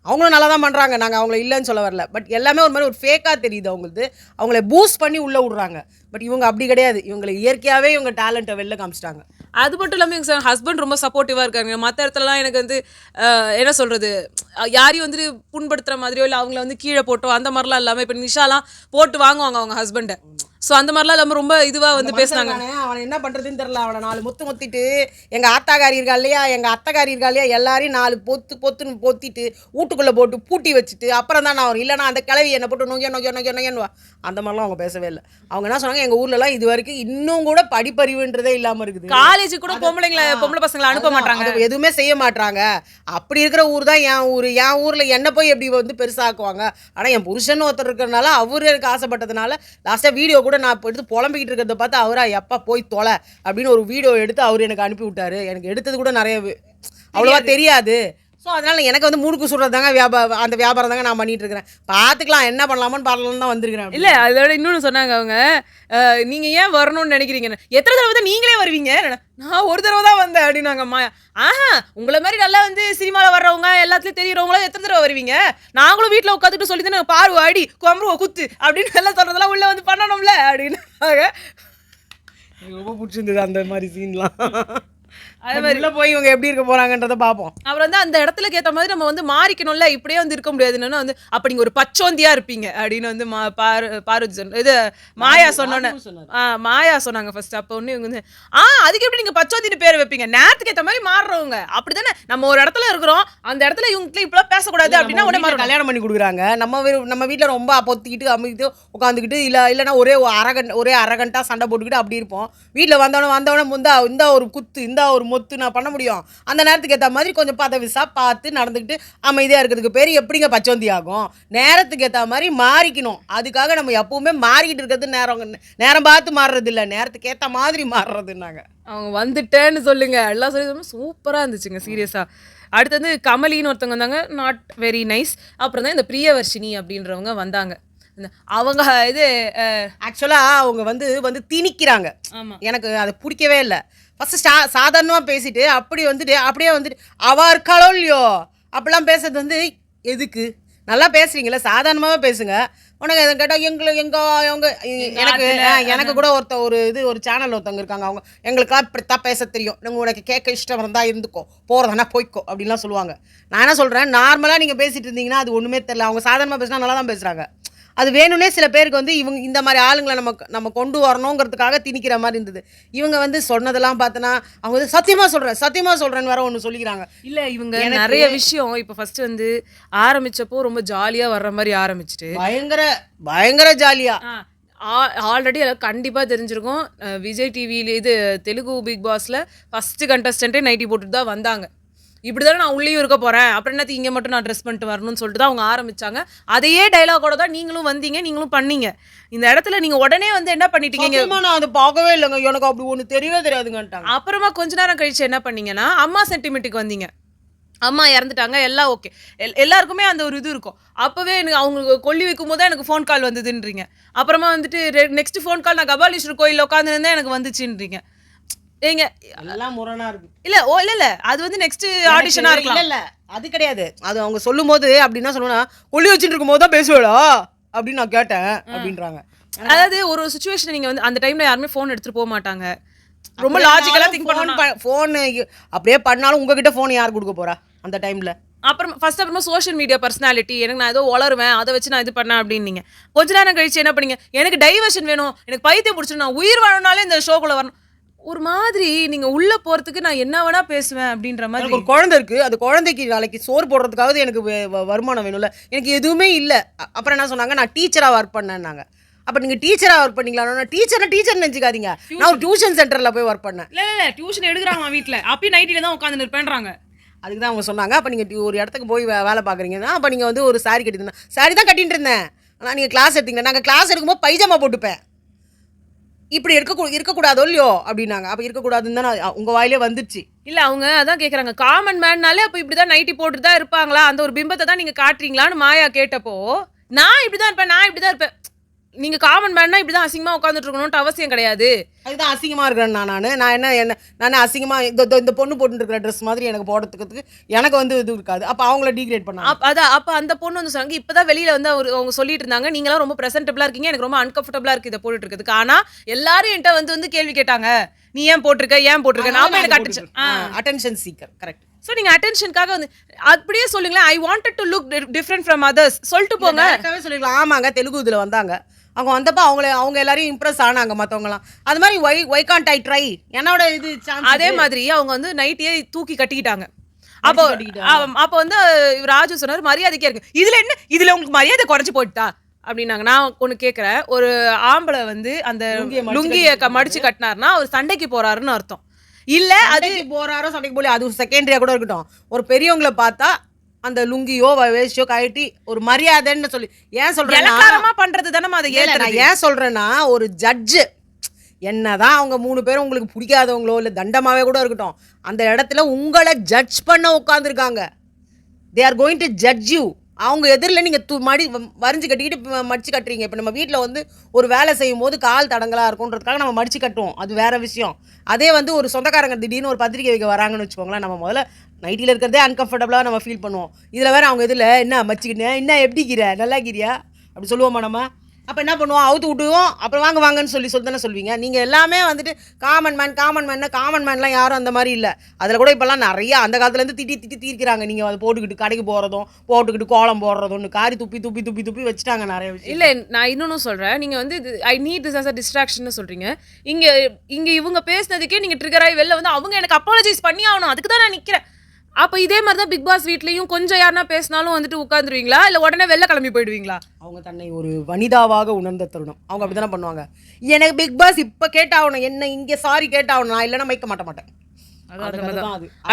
அவங்களும் நல்லா தான் பண்ணுறாங்க, நாங்கள் அவங்கள இல்லைன்னு சொல்ல வரல. பட் எல்லாமே ஒரு மாதிரி ஒரு ஃபேக்காக தெரியுது அவங்களுக்கு, அவங்கள பூஸ்ட் பண்ணி உள்ளே விட்றாங்க. பட் இவங்க அப்படி கிடையாது, இவங்களை இயற்கையாகவே இவங்க டேலண்ட்டை வெளில காமிச்சிட்டாங்க. அது மட்டும் இல்லாமல் எங்கள் ஹஸ்பண்ட் ரொம்ப சப்போர்ட்டிவாக இருக்காங்க. மற்ற இடத்துலலாம் எனக்கு வந்து என்ன சொல்கிறது, யாரையும் வந்துட்டு புண்படுத்துகிற மாதிரியோ இல்லை அவங்கள வந்து கீழே போட்டோ அந்த மாதிரிலாம் இல்லாமல், இப்போ நிஷாலாம் போட்டு வாங்குவாங்க அவங்க ஹஸ்பண்டை. ஸோ அந்த மாதிரிலாம் இல்லாமல் ரொம்ப இதுவாக வந்து பேசுனாங்க. அவனை என்ன பண்ணுறதுன்னு தெரில, அவனை 4 முத்திட்டு எங்கள் ஆத்தாக்காரி இருக்கா இல்லையா, எங்கள் அத்தைக்காரி இருக்கா இல்லையா, எல்லாரையும் 4 பொத்துன்னு பொத்திட்டு வீட்டுக்குள்ளே போட்டு பூட்டி வச்சுட்டு அப்புறம் தான் நான் இல்லைனா அந்த கிளவி என்னை போட்டு நொய்யன்னுவா. அந்த மாதிரிலாம் அவங்க பேசவே இல்லை. அவங்க என்ன சொன்னாங்க, எங்கள் ஊர்லலாம் இது வரைக்கும் இன்னும் கூட படிப்பறிவுன்றதே இல்லாமல் இருக்குது. காலேஜ் கூட பொம்பளை பசங்களை அனுப்ப மாட்டாங்க, எதுவுமே செய்ய மாட்டாங்க. அப்படி இருக்கிற ஊர் தான் என் ஊர். என் ஊரில் என்ன போய் எப்படி வந்து பெருசாக்குவாங்க. ஆனால் என் புருஷன் ஒருத்தர் இருக்கிறனால அவரு எனக்கு ஆசைப்பட்டதுனால லாஸ்ட்டாக வீடியோ கூட நான் எடுத்து புலம்பிக்கிட்டு இருக்கிறத பார்த்து அவரா எப்பா போய் தொலை அப்படின்னு ஒரு வீடியோ எடுத்து அவர் எனக்கு அனுப்பி விட்டாரு. எனக்கு எடுத்தது கூட நிறைய அவ்வளோவா தெரியாது. ஸோ அதனால் எனக்கு வந்து மூடுக்கு சுடுறது தாங்க அந்த வியாபாரம் தாங்க நான் பண்ணிட்டு இருக்கிறேன். பார்த்துக்கலாம் என்ன பண்ணலாமான்னு பார்க்கலான்னு தான் வந்திருக்கிறேன். இல்லை அதோட இன்னொன்று சொன்னாங்க அவங்க, நீங்கள் ஏன் வரணும்னு நினைக்கிறீங்க, எத்தனை தடவை தான் நீங்களே வருவீங்க, நான் ஒரு தடவை தான் வந்தேன் அப்படின்னாங்க மாயா. உங்களை மாதிரி நல்லா வந்து சினிமாவில் வர்றவங்க எல்லாத்துலேயும் தெரியுறவங்களும் எத்தனை தடவை வருவீங்க, நாங்களும் வீட்டில் உட்காந்துட்டு சொல்லி தானே பாரு அடி கொம்புருவ குத்து அப்படின்னு எல்லாம் சொல்கிறதெல்லாம் உள்ளே வந்து பண்ணணும்ல அப்படின்னு. எனக்கு ரொம்ப பிடிச்சிருந்தது அந்த மாதிரி சீன்லாம். அதே மாதிரி போய் இவங்க எப்படி இருக்க போறாங்கன்றத பார்ப்போம். அவர் வந்து அந்த இடத்துக்கு ஏற்ற மாதிரி நம்ம வந்து மாறிக்கணும்ல, இப்படியே வந்து இருக்க முடியாதுன்னு வந்து அப்ப நீங்க ஒரு பச்சோந்தியா இருப்பீங்க அப்படின்னு வந்து இது மாயா சொன்னோன்னு மாயா சொன்னாங்க ஃபர்ஸ்ட். அப்போ ஒன்று இவங்க வந்து அதுக்கு எப்படி நீங்க பச்சோந்தின்னு பேர் வைப்பீங்க, நேரத்துக்கு ஏற்ற மாதிரி மாறுறவங்க அப்படித்தானே. நம்ம ஒரு இடத்துல இருக்கிறோம், அந்த இடத்துல இவங்க இப்பெல்லாம் பேசக்கூடாது அப்படின்னா உடனே கல்யாணம் பண்ணி கொடுக்குறாங்க. நம்ம வீட்டில் ரொம்ப பொத்திக்கிட்டு அமைக்கிட்டு உட்காந்துக்கிட்டு இல்லைன்னா ஒரே அரகண்டா சண்டை போட்டுக்கிட்டு அப்படி இருப்போம். வீட்டில் வந்தவன இந்த ஒரு குத்து இந்த ஒரு மொத்து நான் பண்ண முடியும். அந்த நேரத்துக்கு ஏற்ற மாதிரி கொஞ்சம் பதவிசா பார்த்து நடந்துக்கிட்டு அமைதியாக இருக்கிறதுக்கு பேர் எப்படிங்க பச்சோந்தி ஆகும். நேரத்துக்கு ஏற்ற மாதிரி மாறிக்கணும். அதுக்காக நம்ம எப்பவுமே மாறிக்கிட்டு இருக்கிறது நேரம் பார்த்து மாறுறது இல்லை, நேரத்துக்கு ஏற்ற மாதிரி மாறுறதுன்னாங்க. அவங்க வந்துட்டேன்னு சொல்லுங்க எல்லாம் சொல்லி சூப்பராக இருந்துச்சுங்க சீரியஸாக. அடுத்து வந்து கமலின்னு ஒருத்தவங்க வந்தாங்க, நாட் வெரி நைஸ். அப்புறம் தான் இந்த பிரியவர்ஷினி அப்படின்றவங்க வந்தாங்க. அவங்க இது ஆக்சுவலாக அவங்க வந்து திணிக்கிறாங்க. எனக்கு அது பிடிக்கவே இல்லை. ஃபஸ்ட்டு சாதாரணமாக பேசிட்டு அப்படியே வந்துட்டு அவா இருக்காளோ இல்லையோ அப்படிலாம் பேசுறது வந்து எதுக்கு? நல்லா பேசுறீங்களா, சாதாரணமாகவே பேசுங்க. உனக்கு எதை கேட்டால் எனக்கு கூட ஒரு சேனல் ஒருத்தவங்க இருக்காங்க, அவங்க எங்களுக்கெல்லாம் இப்படித்தான் பேச தெரியும், நீங்கள் உனக்கு கேட்க இஷ்டம் இருந்தால் இருந்துக்கோ, போகிறதானா போய்க்கோ அப்படின்லாம் சொல்லுவாங்க. நான் என்ன சொல்கிறேன், நார்மலாக நீங்கள் பேசிகிட்டு இருந்தீங்கன்னா அது ஒன்றுமே தெரியல. அவங்க சாதாரணமாக பேசினா நல்லா தான் பேசுகிறாங்க. அது வேணும்னே சில பேருக்கு வந்து இவங்க இந்த மாதிரி ஆளுங்களை நம்ம கொண்டு வரணுங்கிறதுக்காக திணிக்கிற மாதிரி இருந்தது. இவங்க வந்து சொன்னதெல்லாம் பார்த்தோன்னா அவங்க வந்து சத்தியமாக சொல்கிறேன்னு வேற ஒன்று சொல்லிக்கிறாங்க. இல்லை இவங்க நிறைய விஷயம் இப்போ ஃபர்ஸ்ட் வந்து ஆரம்பித்தப்போ ரொம்ப ஜாலியாக வர்ற மாதிரி ஆரம்பிச்சுட்டு பயங்கர ஜாலியாக ஆல்ரெடி எல்லாம் கண்டிப்பாக தெரிஞ்சிருக்கும். விஜய் டிவியில் இது தெலுங்கு பிக் பாஸில் ஃபஸ்ட்டு கண்டஸ்டண்ட்டே நைட்டி போட்டுட்டு தான் வந்தாங்க. இப்படி தானே நான் உள்ளேயும் இருக்க போகிறேன், அப்புறம் என்னது இங்கே மட்டும் நான் ட்ரெஸ் பண்ணிட்டு வரணும்னு சொல்லிட்டு தான் அவங்க ஆரம்பித்தாங்க. அதையே டைலாகோட தான் நீங்களும் வந்தீங்க, நீங்களும் பண்ணீங்க. இந்த இடத்துல நீங்கள் உடனே வந்து என்ன பண்ணிட்டீங்க, நான் அதை பார்க்கவே இல்லைங்க, எனக்கு அப்படி ஒன்று தெரியவே தெரியாதுங்கன்ட்டாங்க. அப்புறமா கொஞ்ச நேரம் கழிச்சு என்ன பண்ணீங்கன்னா அம்மா சென்டிமெண்ட்டுக்கு வந்தீங்க. அம்மா இறந்துட்டாங்க எல்லாம் ஓகே, எல்லாருக்குமே அந்த ஒரு இது இருக்கும். அப்போவே எனக்கு அவங்க கொல்லி வைக்கும் போது தான் எனக்கு ஃபோன் கால் வந்ததுன்றீங்க. அப்புறமா வந்துட்டு நெக்ஸ்ட் ஃபோன் கால் நான் கபாலீஸ்வரர் கோயிலில் உட்காந்துருந்தேன் எனக்கு வந்துச்சுன்றீங்க. ஏங்க எல்லாம் முரணா இருக்கு. இல்ல அது வந்து நெக்ஸ்ட் ஆடிஷனா இருக்கலாம். இல்ல அது கிடையாது. அது அவங்க சொல்லும்போது அப்படின்னா சொல்லுவேன்னா கொல்லி வச்சுட்டு இருக்கும்போது தான் பேசுவேடா அப்படின்னு நான் கேட்டேன் அப்படின்றாங்க. அதாவது ஒரு சிச்சுவேஷன் நீங்க வந்து அந்த டைம்ல யாருமே ஃபோன் எடுத்துட்டு போக மாட்டாங்க. ரொம்ப லாஜிக்கலா திங்க் பண்ணணும். ஃபோன் அப்படியே பண்ணாலும் உங்ககிட்ட ஃபோன் யார் கொடுக்க போறா அந்த டைம்ல? அப்புறமா சோஷியல் மீடியா பர்சனாலிட்டி, எனக்கு நான் ஏதோ வளருவேன் அதை வச்சு நான் இது பண்ணேன் அப்படின்னீங்க. கொஞ்ச நேரம் கழிச்சு என்ன பண்ணீங்க, எனக்கு டைவர்ஷன் வேணும், எனக்கு பைத்தியம் பிடிச்சிடும், நான் உயிர் வாழணும்னாலே இந்த ஷோக்குள்ள வரணும். ஒரு மாதிரி நீங்க உள்ள போறதுக்கு நான் என்ன வேணா பேசுவேன் அப்படின்ற மாதிரி. ஒரு குழந்தை இருக்கு, அது குழந்தைக்கு நாளைக்கு சோறு போடுறதுக்காவது எனக்கு வருமானம் வேணும்ல, எனக்கு எதுவுமே இல்லை. அப்புறம் என்ன சொன்னாங்க, நான் டீச்சரா ஒர்க் பண்ணேன்னாங்க. அப்போ நீங்கள் டீச்சராக ஒர்க் பண்ணிங்களா? டீச்சர் நினச்சிக்காதீங்க, நான் ஒரு டியூஷன் சென்டரில் போய் ஒர்க் பண்ணேன். இல்லை டியூஷன் எடுக்கிறாங்க வீட்டில், அப்பயும் நைட்டில் தான் உட்காந்து இருப்பேன்றாங்க. அதுக்கு தான் அவங்க சொன்னாங்க, அப்போ நீங்கள் ஒரு இடத்துக்கு போய் வேலை பார்க்குறீங்கன்னா அப்போ நீங்கள் வந்து ஒரு சாரி கட்டிருந்தேன். சாரி தான் கட்டிட்டு இருந்தேன், ஆனால் நீங்கள் கிளாஸ் எடுத்தீங்கன்னா நாங்கள் கிளாஸ் எடுக்கும்போது பைஜாமா போட்டுப்பேன். இப்படி இருக்கக்கூடாதோ இல்லையோ அப்படின்னாங்க. அப்போ இருக்கக்கூடாதுன்னு தானே உங்கள் வாயிலே வந்துச்சு. இல்ல அவங்க அதான் கேக்குறாங்க. காமன் மேன்னாலே அப்ப இப்படிதான் நைட்டி போட்டுட்டு தான் இருப்பாங்களா? அந்த ஒரு பிம்பத்த தான் நீங்க காட்டுறீங்களான்னு மாயா கேட்டப்போ, நான் இப்படிதான் இருப்பேன், நான் இப்படிதான் இருப்பேன். நீங்க காமன் மேன்னா இப்படிதான் அசிங்கமா உட்கார்ந்துட்டு இருக்கணும்னு அவசியம் கிடையாது. அதுதான் அசிங்கமாக இருக்கிறேன் நான் அசிங்கமாக இந்த பொண்ணு போட்டுட்டு இருக்கிற ட்ரெஸ் மாதிரி எனக்கு போடுறதுக்கு எனக்கு வந்து இது இருக்காது. அப்போ அவங்கள டீக்ரேட் பண்ணாங்க. அதான் அப்ப அந்த பொண்ணு வந்து சொன்னாங்க, இப்பதான் வெளியில வந்து அவங்க சொல்லிட்டு இருந்தாங்க, நீங்களாம் ரொம்ப பிரசன்டபிளா இருக்கீங்க, எனக்கு ரொம்ப அன்கம்ஃபர்டபுளா இருக்கு இதை போட்டுட்டு இருக்கிறதுக்கு. ஆனா எல்லாரும் என்கிட்ட வந்து கேள்வி கேட்டாங்க, நீ ஏன் போட்டிருக்க நாம எனக்கு அட்டென்ஷன் சீக்கர். கரெக்ட். ஸோ நீங்க அட்டென்ஷனுக்காக வந்து அப்படியே சொல்லுங்களேன், I wanted to look different from others சொல்லிட்டு போங்க. சொல்லிக்கலாம். ஆமாங்க, தெலுங்கு இதில் வந்தாங்க. அவங்க வந்தப்போ அவங்க எல்லாரையும் இம்ப்ரெஸ் ஆனாங்க மற்றவங்களாம். அது மாதிரி ஒய் கான்ட் ஐ ட்ரை என்னோட இது அதே மாதிரி அவங்க வந்து நைட்டியே தூக்கி கட்டிக்கிட்டாங்க. அப்போ வந்து ராஜு சொன்னார், மரியாதைக்கே இருக்கு. இதுல உங்களுக்கு மரியாதை குறைச்சு போயிட்டா அப்படின்னாங்க. நான் ஒன்று கேட்குறேன், ஒரு ஆம்பளை வந்து அந்த லுங்கியை மடிச்சு கட்டினார்னா அவர் சண்டைக்கு போறாருன்னு அர்த்தம். இல்ல அது போறாரோ சண்டைக்கு போல அது செகண்டரியா கூட இருக்கட்டும். ஒரு பெரியவங்களை பார்த்தா அந்த லுங்கியோ வேஷ்டியோ கழட்டி ஒரு மரியாதைன்னு சொல்லி ஏன் சொல்றேன்னா பண்றது தானே அதை நான் ஏன் சொல்றேன்னா, ஒரு ஜட்ஜு என்னதான் அவங்க 3 பேரும் உங்களுக்கு பிடிக்காதவங்களோ இல்லை தண்டமாவே கூட இருக்கட்டும், அந்த இடத்துல உங்களை ஜட்ஜ் பண்ண உட்காந்துருக்காங்க. They are going to judge you. அவங்க எதிரில் நீங்கள் வரிஞ்சு கட்டிக்கிட்டு மடிச்சு கட்டுறீங்க. இப்போ நம்ம வீட்டில் வந்து ஒரு வேலை செய்யும் போது கால் தடங்களாக இருக்குன்றதுக்காக நம்ம மடிச்சு கட்டுவோம், அது வேற விஷயம். அதே வந்து ஒரு சொந்தக்காரங்க திடீர்னு ஒரு பத்திரிக்கை வைக்க வராங்கன்னு வச்சுக்கோங்களேன், நம்ம முதல்ல நைட்டியில் இருக்கிறதே அன்கம்ஃபர்டபுளாக நம்ம ஃபீல் பண்ணுவோம். இதில் வேறு அவங்க இதில் என்ன மச்சிக்கிட்டேன், என்ன எப்படிக்கிற நல்லாக்கிறியா அப்படி சொல்லுவோமா நம்ம? அப்போ என்ன பண்ணுவோம், அவுத்து விட்டுவோம். அப்புறம் வாங்கன்னு சொல்லி தானே சொல்வீங்க. நீங்கள் எல்லாமே வந்துட்டு காமன் மேன்லாம் யாரும் அந்த மாதிரி இல்லை. அதில் கூட இப்போல்லாம் நிறையா அந்த காலத்துலேருந்து திட்டி தீர்க்கிறாங்க. நீங்கள் அதை போட்டுக்கிட்டு கடைக்கு போட்டுக்கிட்டு கோலம் போடுறதும் காரி துப்பி வச்சுட்டாங்க நிறைய விஷயம். இல்லை, நான் இன்னொன்னு சொல்கிறேன். நீங்கள் வந்து I need this as a distraction சொல்கிறீங்க. இங்கே இவங்க பேசினதுக்கே நீங்கள் ட்ரிகர் ஆகி வெளில வந்து அவங்க எனக்கு அப்பாலஜைஸ் பண்ணி ஆகணும், அதுக்கு தான் நான் நிற்கிறேன். அப்போ இதே மாதிரி தான் பிக் பாஸ் வீட்லேயும் கொஞ்சம் யாருன்னா பேசினாலும் வந்துட்டு உட்காந்துருவீங்களா, இல்லை உடனே வெளில கிளம்பி போயிடுவீங்களா? அவங்க தன்னை ஒரு வனிதாவாக உணர்ந்த தருணம் அவங்க அப்படி தானே பண்ணுவாங்க. எனக்கு பிக் பாஸ் இப்போ கேட்டாகணும், என்ன இங்கே சாரி கேட்டாகணும், நான் இல்லைன்னா மைக்க மாட்டேன்.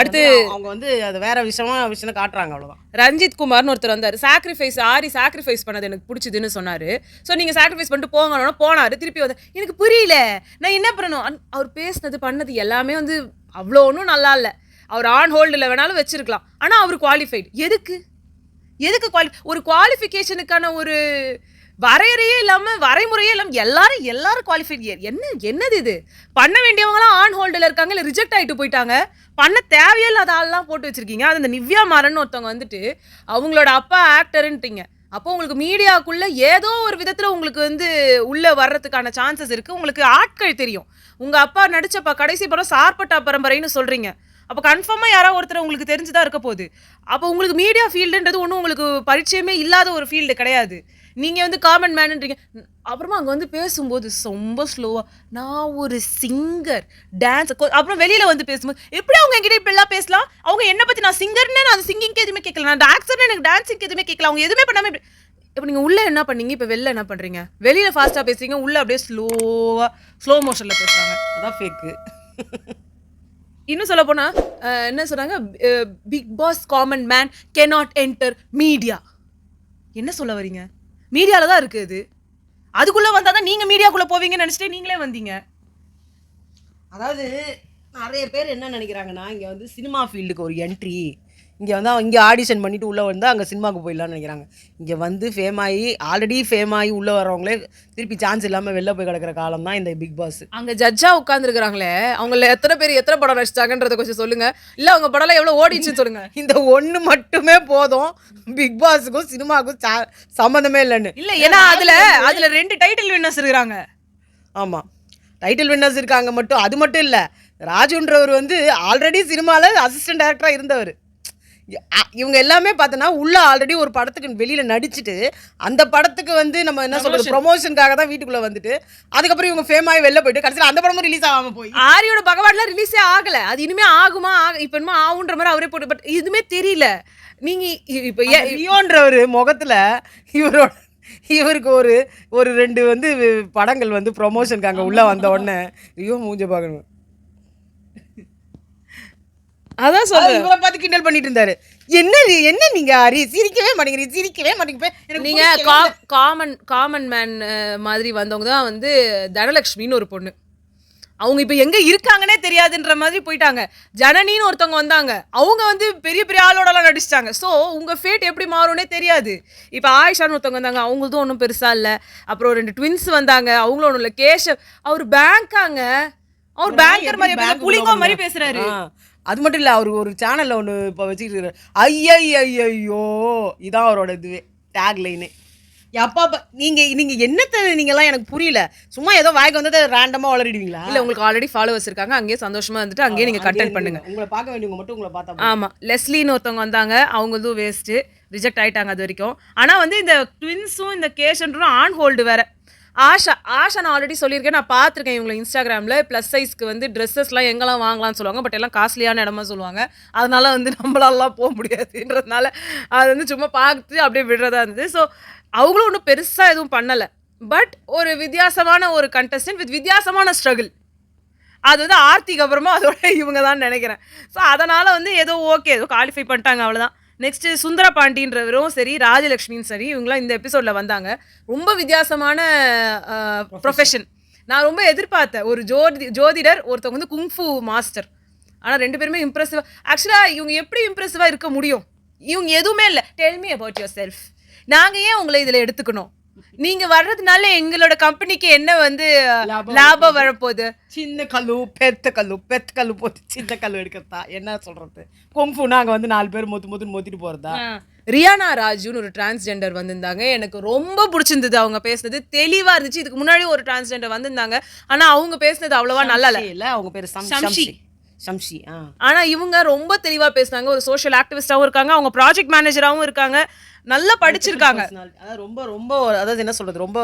அடுத்து அவங்க வந்து அது வேற விஷயம் காட்டுறாங்க, அவ்வளோதான். ரஞ்சித் குமார்னு ஒருத்தர் வந்தார், சாக்ரிஃபைஸ் பண்ணது எனக்கு பிடிச்சதுன்னு சொன்னார். ஸோ நீங்கள் சாக்ரிஃபைஸ் பண்ணிட்டு போங்கன்னு போனார். திருப்பி வந்து எனக்கு புரியல, நான் என்ன பண்ணணும். அவர் பேசினது பண்ணது எல்லாமே வந்து அவ்வளோ ஒன்றும் நல்லா இல்லை. அவர் ஆன் ஹோல்டில் வேணாலும் வச்சிருக்கலாம், ஆனால் அவர் குவாலிஃபைடு. எதுக்கு ஒரு குவாலிஃபிகேஷனுக்கான ஒரு வரைமுறையே இல்லாமல் எல்லாரும் குவாலிஃபைடு. என்னது இது? பண்ண வேண்டியவங்களாம் ஆன் ஹோல்டில் இருக்காங்க, இல்லை ரிஜெக்ட் ஆகிட்டு போயிட்டாங்க. பண்ண தேவையில்லாத ஆள்லாம் போட்டு வச்சிருக்கீங்க. அது அந்த நிவ்யா மாறன் ஒருத்தவங்க வந்துட்டு அவங்களோட அப்பா ஆக்டருன்ட்டீங்க. அப்போ உங்களுக்கு மீடியாவுக்குள்ளே ஏதோ ஒரு விதத்தில் உங்களுக்கு வந்து உள்ளே வர்றதுக்கான சான்சஸ் இருக்குது. உங்களுக்கு ஆட்கள் தெரியும். உங்கள் அப்பா நடிச்சப்பா கடைசி படம் சார்பட்டா பரம்பரைன்னு சொல்கிறீங்க. அப்போ கன்ஃபார்மாக யாராவது ஒருத்தர் உங்களுக்கு தெரிஞ்சுதான் இருக்க போகுது. அப்போ உங்களுக்கு மீடியா ஃபீல்டுன்றது ஒன்றும் உங்களுக்கு பரிச்சயமே இல்லாத ஒரு ஃபீல்டு கிடையாது. நீங்கள் வந்து காமன் மேனுன்றீங்க. அப்புறமா அங்கே வந்து பேசும்போது ரொம்ப ஸ்லோவாக, நான் ஒரு சிங்கர் டான்ஸ், அப்புறம் வெளியில் வந்து பேசும்போது எப்படி அவங்க என்கிட்ட இப்படிலாம் பேசலாம்? அவங்க என்னை பற்றி நான் சிங்கர்னு நான் சிங்கிங்க்கு எதுவுமே கேட்கல, நான் டான்ஸர்னு எனக்கு டான்ஸிங்க்கு எதுவுமே கேட்கல, அவங்க எதுவுமே பண்ணாமல் இப்போ நீங்கள் உள்ளே என்ன பண்ணீங்க, இப்போ வெளில என்ன பண்ணுறீங்க? வெளியில் ஃபாஸ்ட்டாக பேசுறீங்க, உள்ளே அப்படியே ஸ்லோ மோஷனில் பேசுகிறாங்க. அதான் ஃபேக்கு. இன்னும் சொல்ல போனா என்ன சொன்னாங்க, big boss common man cannot enter media. என்ன சொல்ல வரீங்க? மீடியால தான் இருக்கு அது. அதுக்குள்ள வந்தாதான் நீங்க மீடியாக்குள்ள போவீங்கன்னு நினைச்சிட்டு நீங்களே வந்தீங்க. அதாவது நிறைய பேர் என்ன நினைக்கிறாங்கன்னா, இங்கே வந்து சினிமா ஃபீல்டுக்கு ஒரு என்ட்ரி, இங்கே ஆடிஷன் பண்ணிவிட்டு உள்ளே வந்து அங்கே சினிமாவுக்கு போயிடலான்னு நினைக்கிறாங்க. இங்கே வந்து ஆல்ரெடி ஃபேம் ஆகி உள்ளே வரவங்களே திருப்பி சான்ஸ் இல்லாமல் வெளில போய் கிடக்கிற காலம் தான் இந்த பிக் பாஸ். அங்கே ஜட்ஜாக உட்காந்துருக்குறாங்களே, அவங்கள எத்தனை படம் நடிச்சிட்டாங்கன்றத கொஞ்சம் சொல்லுங்கள். இல்லை அவங்க படம்லாம் எவ்வளோ ஓடிச்சுன்னு சொல்லுங்கள். இந்த ஒன்று மட்டுமே போதும் பிக் பாஸுக்கும் சினிமாவுக்கும் சம்மந்தமே இல்லைன்னு. இல்லை, ஏன்னா அதில் 2 டைட்டில் வின்னர்ஸ் இருக்கிறாங்க. ஆமாம், டைட்டில் வின்னர்ஸ் இருக்காங்க. அது மட்டும் இல்லை, ராஜுன்றவர் வந்து ஆல்ரெடி சினிமாவில் அசிஸ்டன்ட் டைரக்டராக இருந்தவர். இவங்க எல்லாமே பார்த்தோன்னா உள்ள ஆல்ரெடி ஒரு படத்துக்கு வெளியில் நடிச்சுட்டு அந்த படத்துக்கு வந்து நம்ம என்ன சொல்கிறது ப்ரொமோஷனுக்காக தான் வீட்டுக்குள்ளே வந்துட்டு அதுக்கப்புறம் இவங்க ஃபேம் ஆகி வெளில போயிட்டு கடைசியில் அந்த படமும் ரிலீஸ் ஆகாமல் போய் ஆரியோட பகவான்லாம் ரிலீஸே ஆகலை. அது இனிமேல் ஆகுமா இப்போ என்னமோ ஆகுன்ற மாதிரி அவரே போட்டு, பட் இதுவுமே தெரியல. நீங்கள் இப்போ ரியோன்றவர் முகத்தில் இவருக்கு ஒரு 2 வந்து படங்கள் வந்து ப்ரொமோஷனுக்கு அங்கே உள்ளே வந்த உடனே ரியோ மூஞ்ச பார்க்கணும். அதான் சொல்றேன். இவரை பார்த்து கிண்டல் பண்ணிட்டு இருந்தாரு. என்ன நீங்க ஹரி சிரிக்கவே மாட்டேங்கிறீங்க. நீங்க காமன் மேன் மாதிரி வந்தவங்க தான் வந்து தனலட்சுமின்னு ஒரு பொண்ணு. அவங்க இப்போ எங்கே இருக்காங்கன்னே தெரியாதுன்ற மாதிரி போயிட்டாங்க. ஜனனின்னு ஒருத்தவங்க வந்தாங்க, அவங்க வந்து பெரிய பெரிய ஆளோடலாம் நடிச்சிட்டாங்க. ஸோ உங்கள் ஃபேட் எப்படி மாறும்னே தெரியாது. இப்போ ஆயிஷான்னு ஒருத்தவங்க வந்தாங்க, அவங்களதும் ஒன்றும் பெருசாக இல்லை. அப்புறம் 2 ட்வின்ஸ் வந்தாங்க, அவங்களும் ஒன்றும் இல்லை. கேஷவ் அவர் பேங்காங்க, அவர் பேங்கர் மாதிரி புளிங்கோ மாதிரி பேசுறாரு. அது மட்டும் இல்லை, அவருக்கு ஒரு சேனலில் ஒன்று இப்போ வச்சுக்கிட்டு ஐயோ இதான் அவரோட இதுவே டேக்லைனே. அப்பா நீங்கள் என்னத்தை நீங்கள்லாம் எனக்கு புரியல. சும்மா ஏதோ வாய்க்கு வந்ததை ரேண்டமாக வளரிடுவீங்களா? இல்லை, உங்களுக்கு ஆல்ரெடி ஃபாலோவர்ஸ் இருக்காங்க, அங்கேயே சந்தோஷமாக இருந்துட்டு அங்கேயே நீங்கள் கண்டென்ட் பண்ணுங்க. உங்களை பார்க்க வேண்டியவங்க மட்டும் உங்களை பார்த்தா. ஆமாம், லெஸ்லின்னு ஒருத்தவங்க வந்தாங்க, அவங்களதும் வேஸ்ட்டு, ரிஜெக்ட் ஆகிட்டாங்க அது வரைக்கும். ஆனால் வந்து இந்த ட்வின்ஸும் இந்த கேஷன்றும் ஆன் ஹோல்டு வேறு. ஆஷா நான் ஆல்ரெடி சொல்லியிருக்கேன், நான் பார்த்துருக்கேன் இவங்களை இன்ஸ்டாகிராமில். ப்ளஸ் சைஸ்க்கு வந்து ட்ரெஸ்ஸஸ்லாம் எங்கெல்லாம் வாங்கலாம்னு சொல்லுவாங்க, பட் எல்லாம் காஸ்ட்லியான இடமா சொல்லுவாங்க. அதனால வந்து நம்மளாலாம் போக முடியாதுன்றதுனால அது வந்து சும்மா பார்த்து அப்படியே விடுறதா இருந்தது. ஸோ அவங்களும் ஒன்றும் பெருசாக எதுவும் பண்ணலை. பட் ஒரு வித்தியாசமான ஒரு கண்டஸ்டன்ட் வித் வித்தியாசமான ஸ்ட்ரகிள். அது வந்து ஆர்த்திக்கு அப்புறமா அதோட இவங்க தான் நினைக்கிறேன். ஸோ அதனால் வந்து ஏதோ ஓகே, ஏதோ குவாலிஃபை பண்ணிட்டாங்க, அவ்வளோதான். நெக்ஸ்ட்டு சுந்தர பாண்டின்றவரும் சரி, ராஜலக்ஷ்மியும் சரி, இவங்களாம் இந்த எபிசோடில் வந்தாங்க. ரொம்ப வித்தியாசமான ப்ரொஃபஷன். நான் ரொம்ப எதிர்பார்த்தேன், ஒரு ஜோதிடர், ஒருத்தவங்க வந்து குங்ஃபு மாஸ்டர். ஆனால் 2 பேருமே இம்ப்ரெசிவாக. ஆக்சுவலாக இவங்க எப்படி இம்ப்ரெசிவாக இருக்க முடியும்? இவங்க எதுவுமே இல்லை. Tell me about your self. நாங்கள் ஏன் உங்களை இதில் எடுத்துக்கணும்? நீங்கள் வர்றதுனால எங்களோட கம்பெனிக்கு என்ன வந்து லாபம் வரப்போகுது? சின்ன கல்லு பெத்த கல்லு போட்டு சின்ன கல்லு எடுக்கிறதா என்ன சொல்கிறது? குங்ஃபு நாங்கள் வந்து 4 பேர் மொத்திட்டு போகிறதா? ரியானா ராஜுன்னு ஒரு டிரான்ஸ்ஜெண்டர் வந்திருந்தாங்க. எனக்கு ரொம்ப பிடிச்சிருந்தது, அவங்க பேசுனது தெளிவாக இருந்துச்சு. இதுக்கு முன்னாடி ஒரு டிரான்ஸ்ஜெண்டர் வந்திருந்தாங்க, ஆனால் அவங்க பேசுனது அவ்வளோவா நல்லா இல்லை. அவங்க பேர் சம்ஷி. ஆனால் இவங்க ரொம்ப தெளிவாக பேசுனாங்க. ஒரு சோஷியல் ஆக்டிவிஸ்டாகவும் இருக்காங்க, அவங்க ப்ராஜெக்ட் மேனேஜராகவும் இருக்காங்க, நல்லா படிச்சிருக்காங்க. அதாவது ரொம்ப அதாவது என்ன சொல்கிறது, ரொம்ப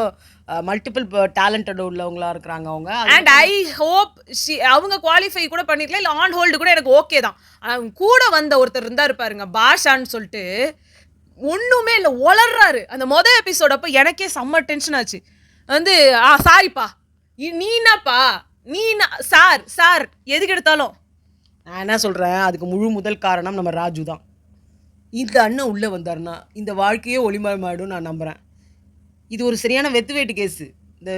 மல்டிபிள் டேலண்டட் உள்ளவங்களா இருக்கிறாங்க அவங்க. அண்ட் ஐ ஹோப் அவங்க குவாலிஃபை கூட பண்ணிருக்கலாம், இல்லை ஆன் ஹோல்டு கூட எனக்கு ஓகே தான். அவங்க கூட வந்த ஒருத்தர் இருந்தார் பாருங்க, பாஷான்னு சொல்லிட்டு, ஒன்றுமே இல்லை, ஒளர்றாரு. அந்த மொதல் எபிசோட் அப்போ எனக்கே செம்ம டென்ஷன் ஆச்சு. வந்து சாரிப்பா, நீனாப்பா, சார் எதுக்கு எடுத்தாலும். நான் என்ன சொல்கிறேன், அதுக்கு முழு முதல் காரணம் நம்ம ராஜு தான். இந்த அண்ணன் உள்ளே வந்தார்னா இந்த வாழ்க்கையே ஒளிமயமாயிடும் நான் நம்புகிறேன். இது ஒரு சரியான வெத்து வேட்டு கேஸு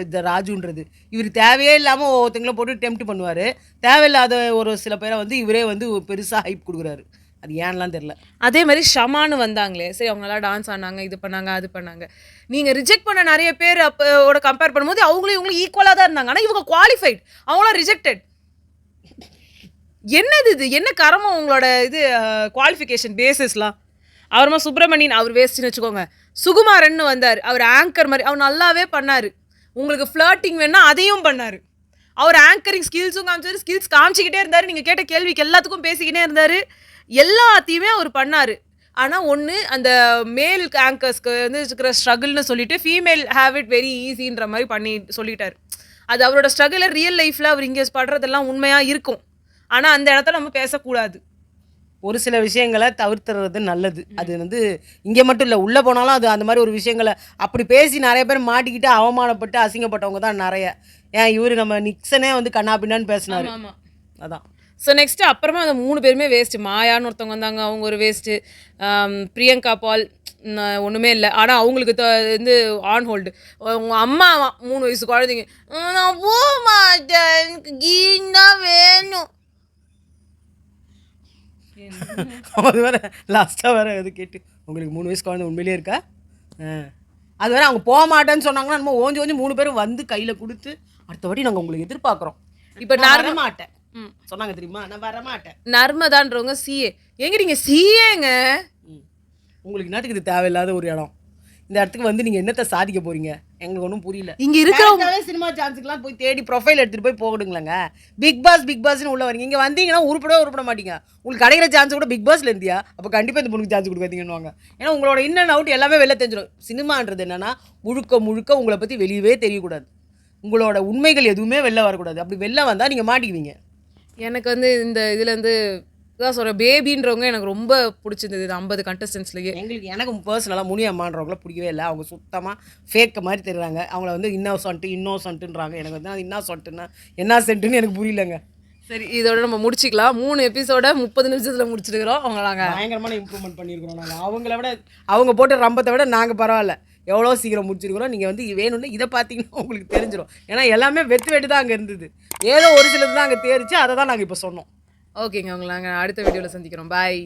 இந்த ராஜுன்றது. இவர் தேவையே இல்லாமல் ஒருத்தங்களை போட்டு டெம்ப்ட் பண்ணுவார். தேவையில்லாத ஒரு சில பேரை வந்து இவரே வந்து பெருசாக ஹைப் கொடுக்குறாரு. அது ஏன்லாம் தெரில. அதே மாதிரி ஷமானு வந்தாங்களே, சரி அவங்களாம் டான்ஸ் ஆனாங்க, இது பண்ணாங்க, அது பண்ணாங்க. நீங்கள் ரிஜெக்ட் பண்ண நிறைய பேர் அப்போட கம்பேர் பண்ணும்போது அவங்களும் இவங்களும் ஈக்குவலாக தான் இருந்தாங்க. ஆனால் இவங்க குவாலிஃபைட், அவங்களாம் ரிஜெக்டட். என்னது இது? என்ன கரமம் உங்களோட இது குவாலிஃபிகேஷன் பேசிஸ்லாம்? அப்புறமா சுப்பிரமணியன், அவர் வேஸ்ட்டுன்னு வச்சுக்கோங்க. சுகுமாரன்னு வந்தார், அவர் ஆங்கர் மாதிரி, அவர் நல்லாவே பண்ணார். உங்களுக்கு ஃப்ளர்ட்டிங் வேணா அதையும் பண்ணார். அவர் ஆங்கரிங் ஸ்கில்ஸும் காமிச்சார், ஸ்கில்ஸ் காமிச்சிக்கிட்டே இருந்தார். நீங்கள் கேட்ட கேள்விக்கு எல்லாத்துக்கும் பேசிக்கிட்டே இருந்தார், எல்லாத்தையுமே அவர் பண்ணார். ஆனால் ஒன்று, அந்த மேல் ஆங்கர்ஸ்க்கு வந்து இருக்கிற ஸ்ட்ரகிள்னு சொல்லிட்டு ஃபீமேல் ஹேவ் இட் வெரி ஈஸின்ற மாதிரி பண்ணி சொல்லிட்டார். அது அவரோட ஸ்ட்ரகிளை ரியல் லைஃப்பில் அவர் இங்கே படுறதெல்லாம் உண்மையாக இருக்கும். ஆனால் அந்த இடத்துல நம்ம பேசக்கூடாது. ஒரு சில விஷயங்களை தவிர்த்துறது நல்லது. அது வந்து இங்கே மட்டும் இல்லை, உள்ளே போனாலும் அது அந்த மாதிரி ஒரு விஷயங்களை அப்படி பேசி நிறைய பேர் மாட்டிக்கிட்டு அவமானப்பட்டு அசிங்கப்பட்டவங்க தான் நிறைய. ஏன் இவர் நம்ம நிக்சனே வந்து கண்ணா பின்னான்னு பேசினார். அதான். ஸோ நெக்ஸ்ட்டு அப்புறமா அந்த 3 பேருமே வேஸ்ட்டு. மாயான்னு ஒருத்தவங்க வந்தாங்க, அவங்க ஒரு வேஸ்ட்டு. பிரியங்கா பால் ஒன்றுமே இல்லை. ஆனால் அவங்களுக்கு வந்து ஆன் ஹோல்டு. உங்கள் அம்மா 3 வயசு குழந்தைங்க, நான் போக மாட்டேன், எனக்கு கீன்னா வேணும். அது வேறு லாஸ்ட்டாக வேறு எது கேட்டு, உங்களுக்கு 3 வயசு குழந்தை உண்மையிலே இருக்கா? அது வேறு அவங்க போக மாட்டேன்னு சொன்னாங்கன்னா நம்ம ஓஞ்சி 3 பேரும் வந்து கையில் கொடுத்து அடுத்த வாட்டி நாங்கள் உங்களுக்கு எதிர்பார்க்குறோம். இப்போ நான் வரமாட்டேன் சொன்னாங்க தெரியுமா, நான் வரமாட்டேன். நர்மதான்றவங்க சிஏ. எங்க நீங்கள் சிஏங்க? உங்களுக்கு நாட்டுக்கு இது தேவையில்லாத ஒரு இடம். இந்த இடத்துக்கு வந்து நீங்கள் என்னத்தை சாதிக்க போகிறீங்க? எங்களுக்கு ஒன்றும் புரியல. இங்கே இருக்கிறவங்க சினிமா சான்ஸுக்கெலாம் போய் தேடி ப்ரொஃபைல் எடுத்துகிட்டு போய் போகணுங்களேங்க. பிக் பாஸ்னு உள்ளே வரீங்க, இங்கே வந்தீங்கன்னா உருப்பட மாட்டீங்க. உங்களுக்கு கிடைக்கிற சான்ஸ் கூட பிக் பாஸில் இருந்தியா, அப்போ கண்டிப்பாக இந்த பொண்ணுக்கு சான்ஸ் கொடுக்காதீங்கன்னு. ஏன்னா உங்களோட இன் அண்ட் அவுட் எல்லாமே வெளில தெரிஞ்சிடும். சினிமான்றது என்னென்னா முழுக்க உங்களை பற்றி வெளியவே தெரியக்கூடாது. உங்களோட உண்மைகள் எதுவுமே வெளில வரக்கூடாது. அப்படி வெளில வந்தால் நீங்கள் மாட்டிக்குவீங்க. எனக்கு வந்து இந்த இதுலேருந்து தான் சொல்கிறேன், பேபின்றவங்க எனக்கு ரொம்ப பிடிச்சிருந்தது. இது 50 கண்டஸ்டன்ஸ்லேயே எனக்கு பர்சனலாக முனி அம்மான்றவங்கள பிடிக்கவே இல்லை. அவங்க சுத்தமாக ஃபேக் மாதிரி தெரியுறாங்க. அவங்கள வந்து இன்னோசன்ட்டுன்றாங்க. எனக்கு வந்து அது இன்னோசன்ட்டுன்னா என்ன சென்ட்டுன்னு எனக்கு புரியலங்க. சரி இதோட நம்ம முடிச்சுக்கலாம். 3 எபிசோட 30 நிமிஷத்தில் முடிச்சிருக்கிறோம். அவங்க நாங்கள் பயங்கரமான இம்ப்ரூவ்மெண்ட் பண்ணியிருக்கிறோம் நாங்கள். அவங்கள விட அவங்க போட்ட ரம்பத்தை விட நாங்கள் பரவாயில்ல, எவ்வளோ சீக்கிரம் முடிச்சிருக்கிறோம். நீங்கள் வந்து வேணும்னு இதை பார்த்தீங்கன்னா உங்களுக்கு தெரிஞ்சிடும். ஏன்னா எல்லாமே வெட்டு தான் அங்கே இருந்தது. ஏதோ ஒரு சிலது தான் அங்கே தேறிச்சு, அதை தான் நாங்கள் இப்போ சொன்னோம். ஓகேங்க. உங்களை நாங்கள் அடுத்த வீடியோவில் சந்திக்கிறோம். பாய்.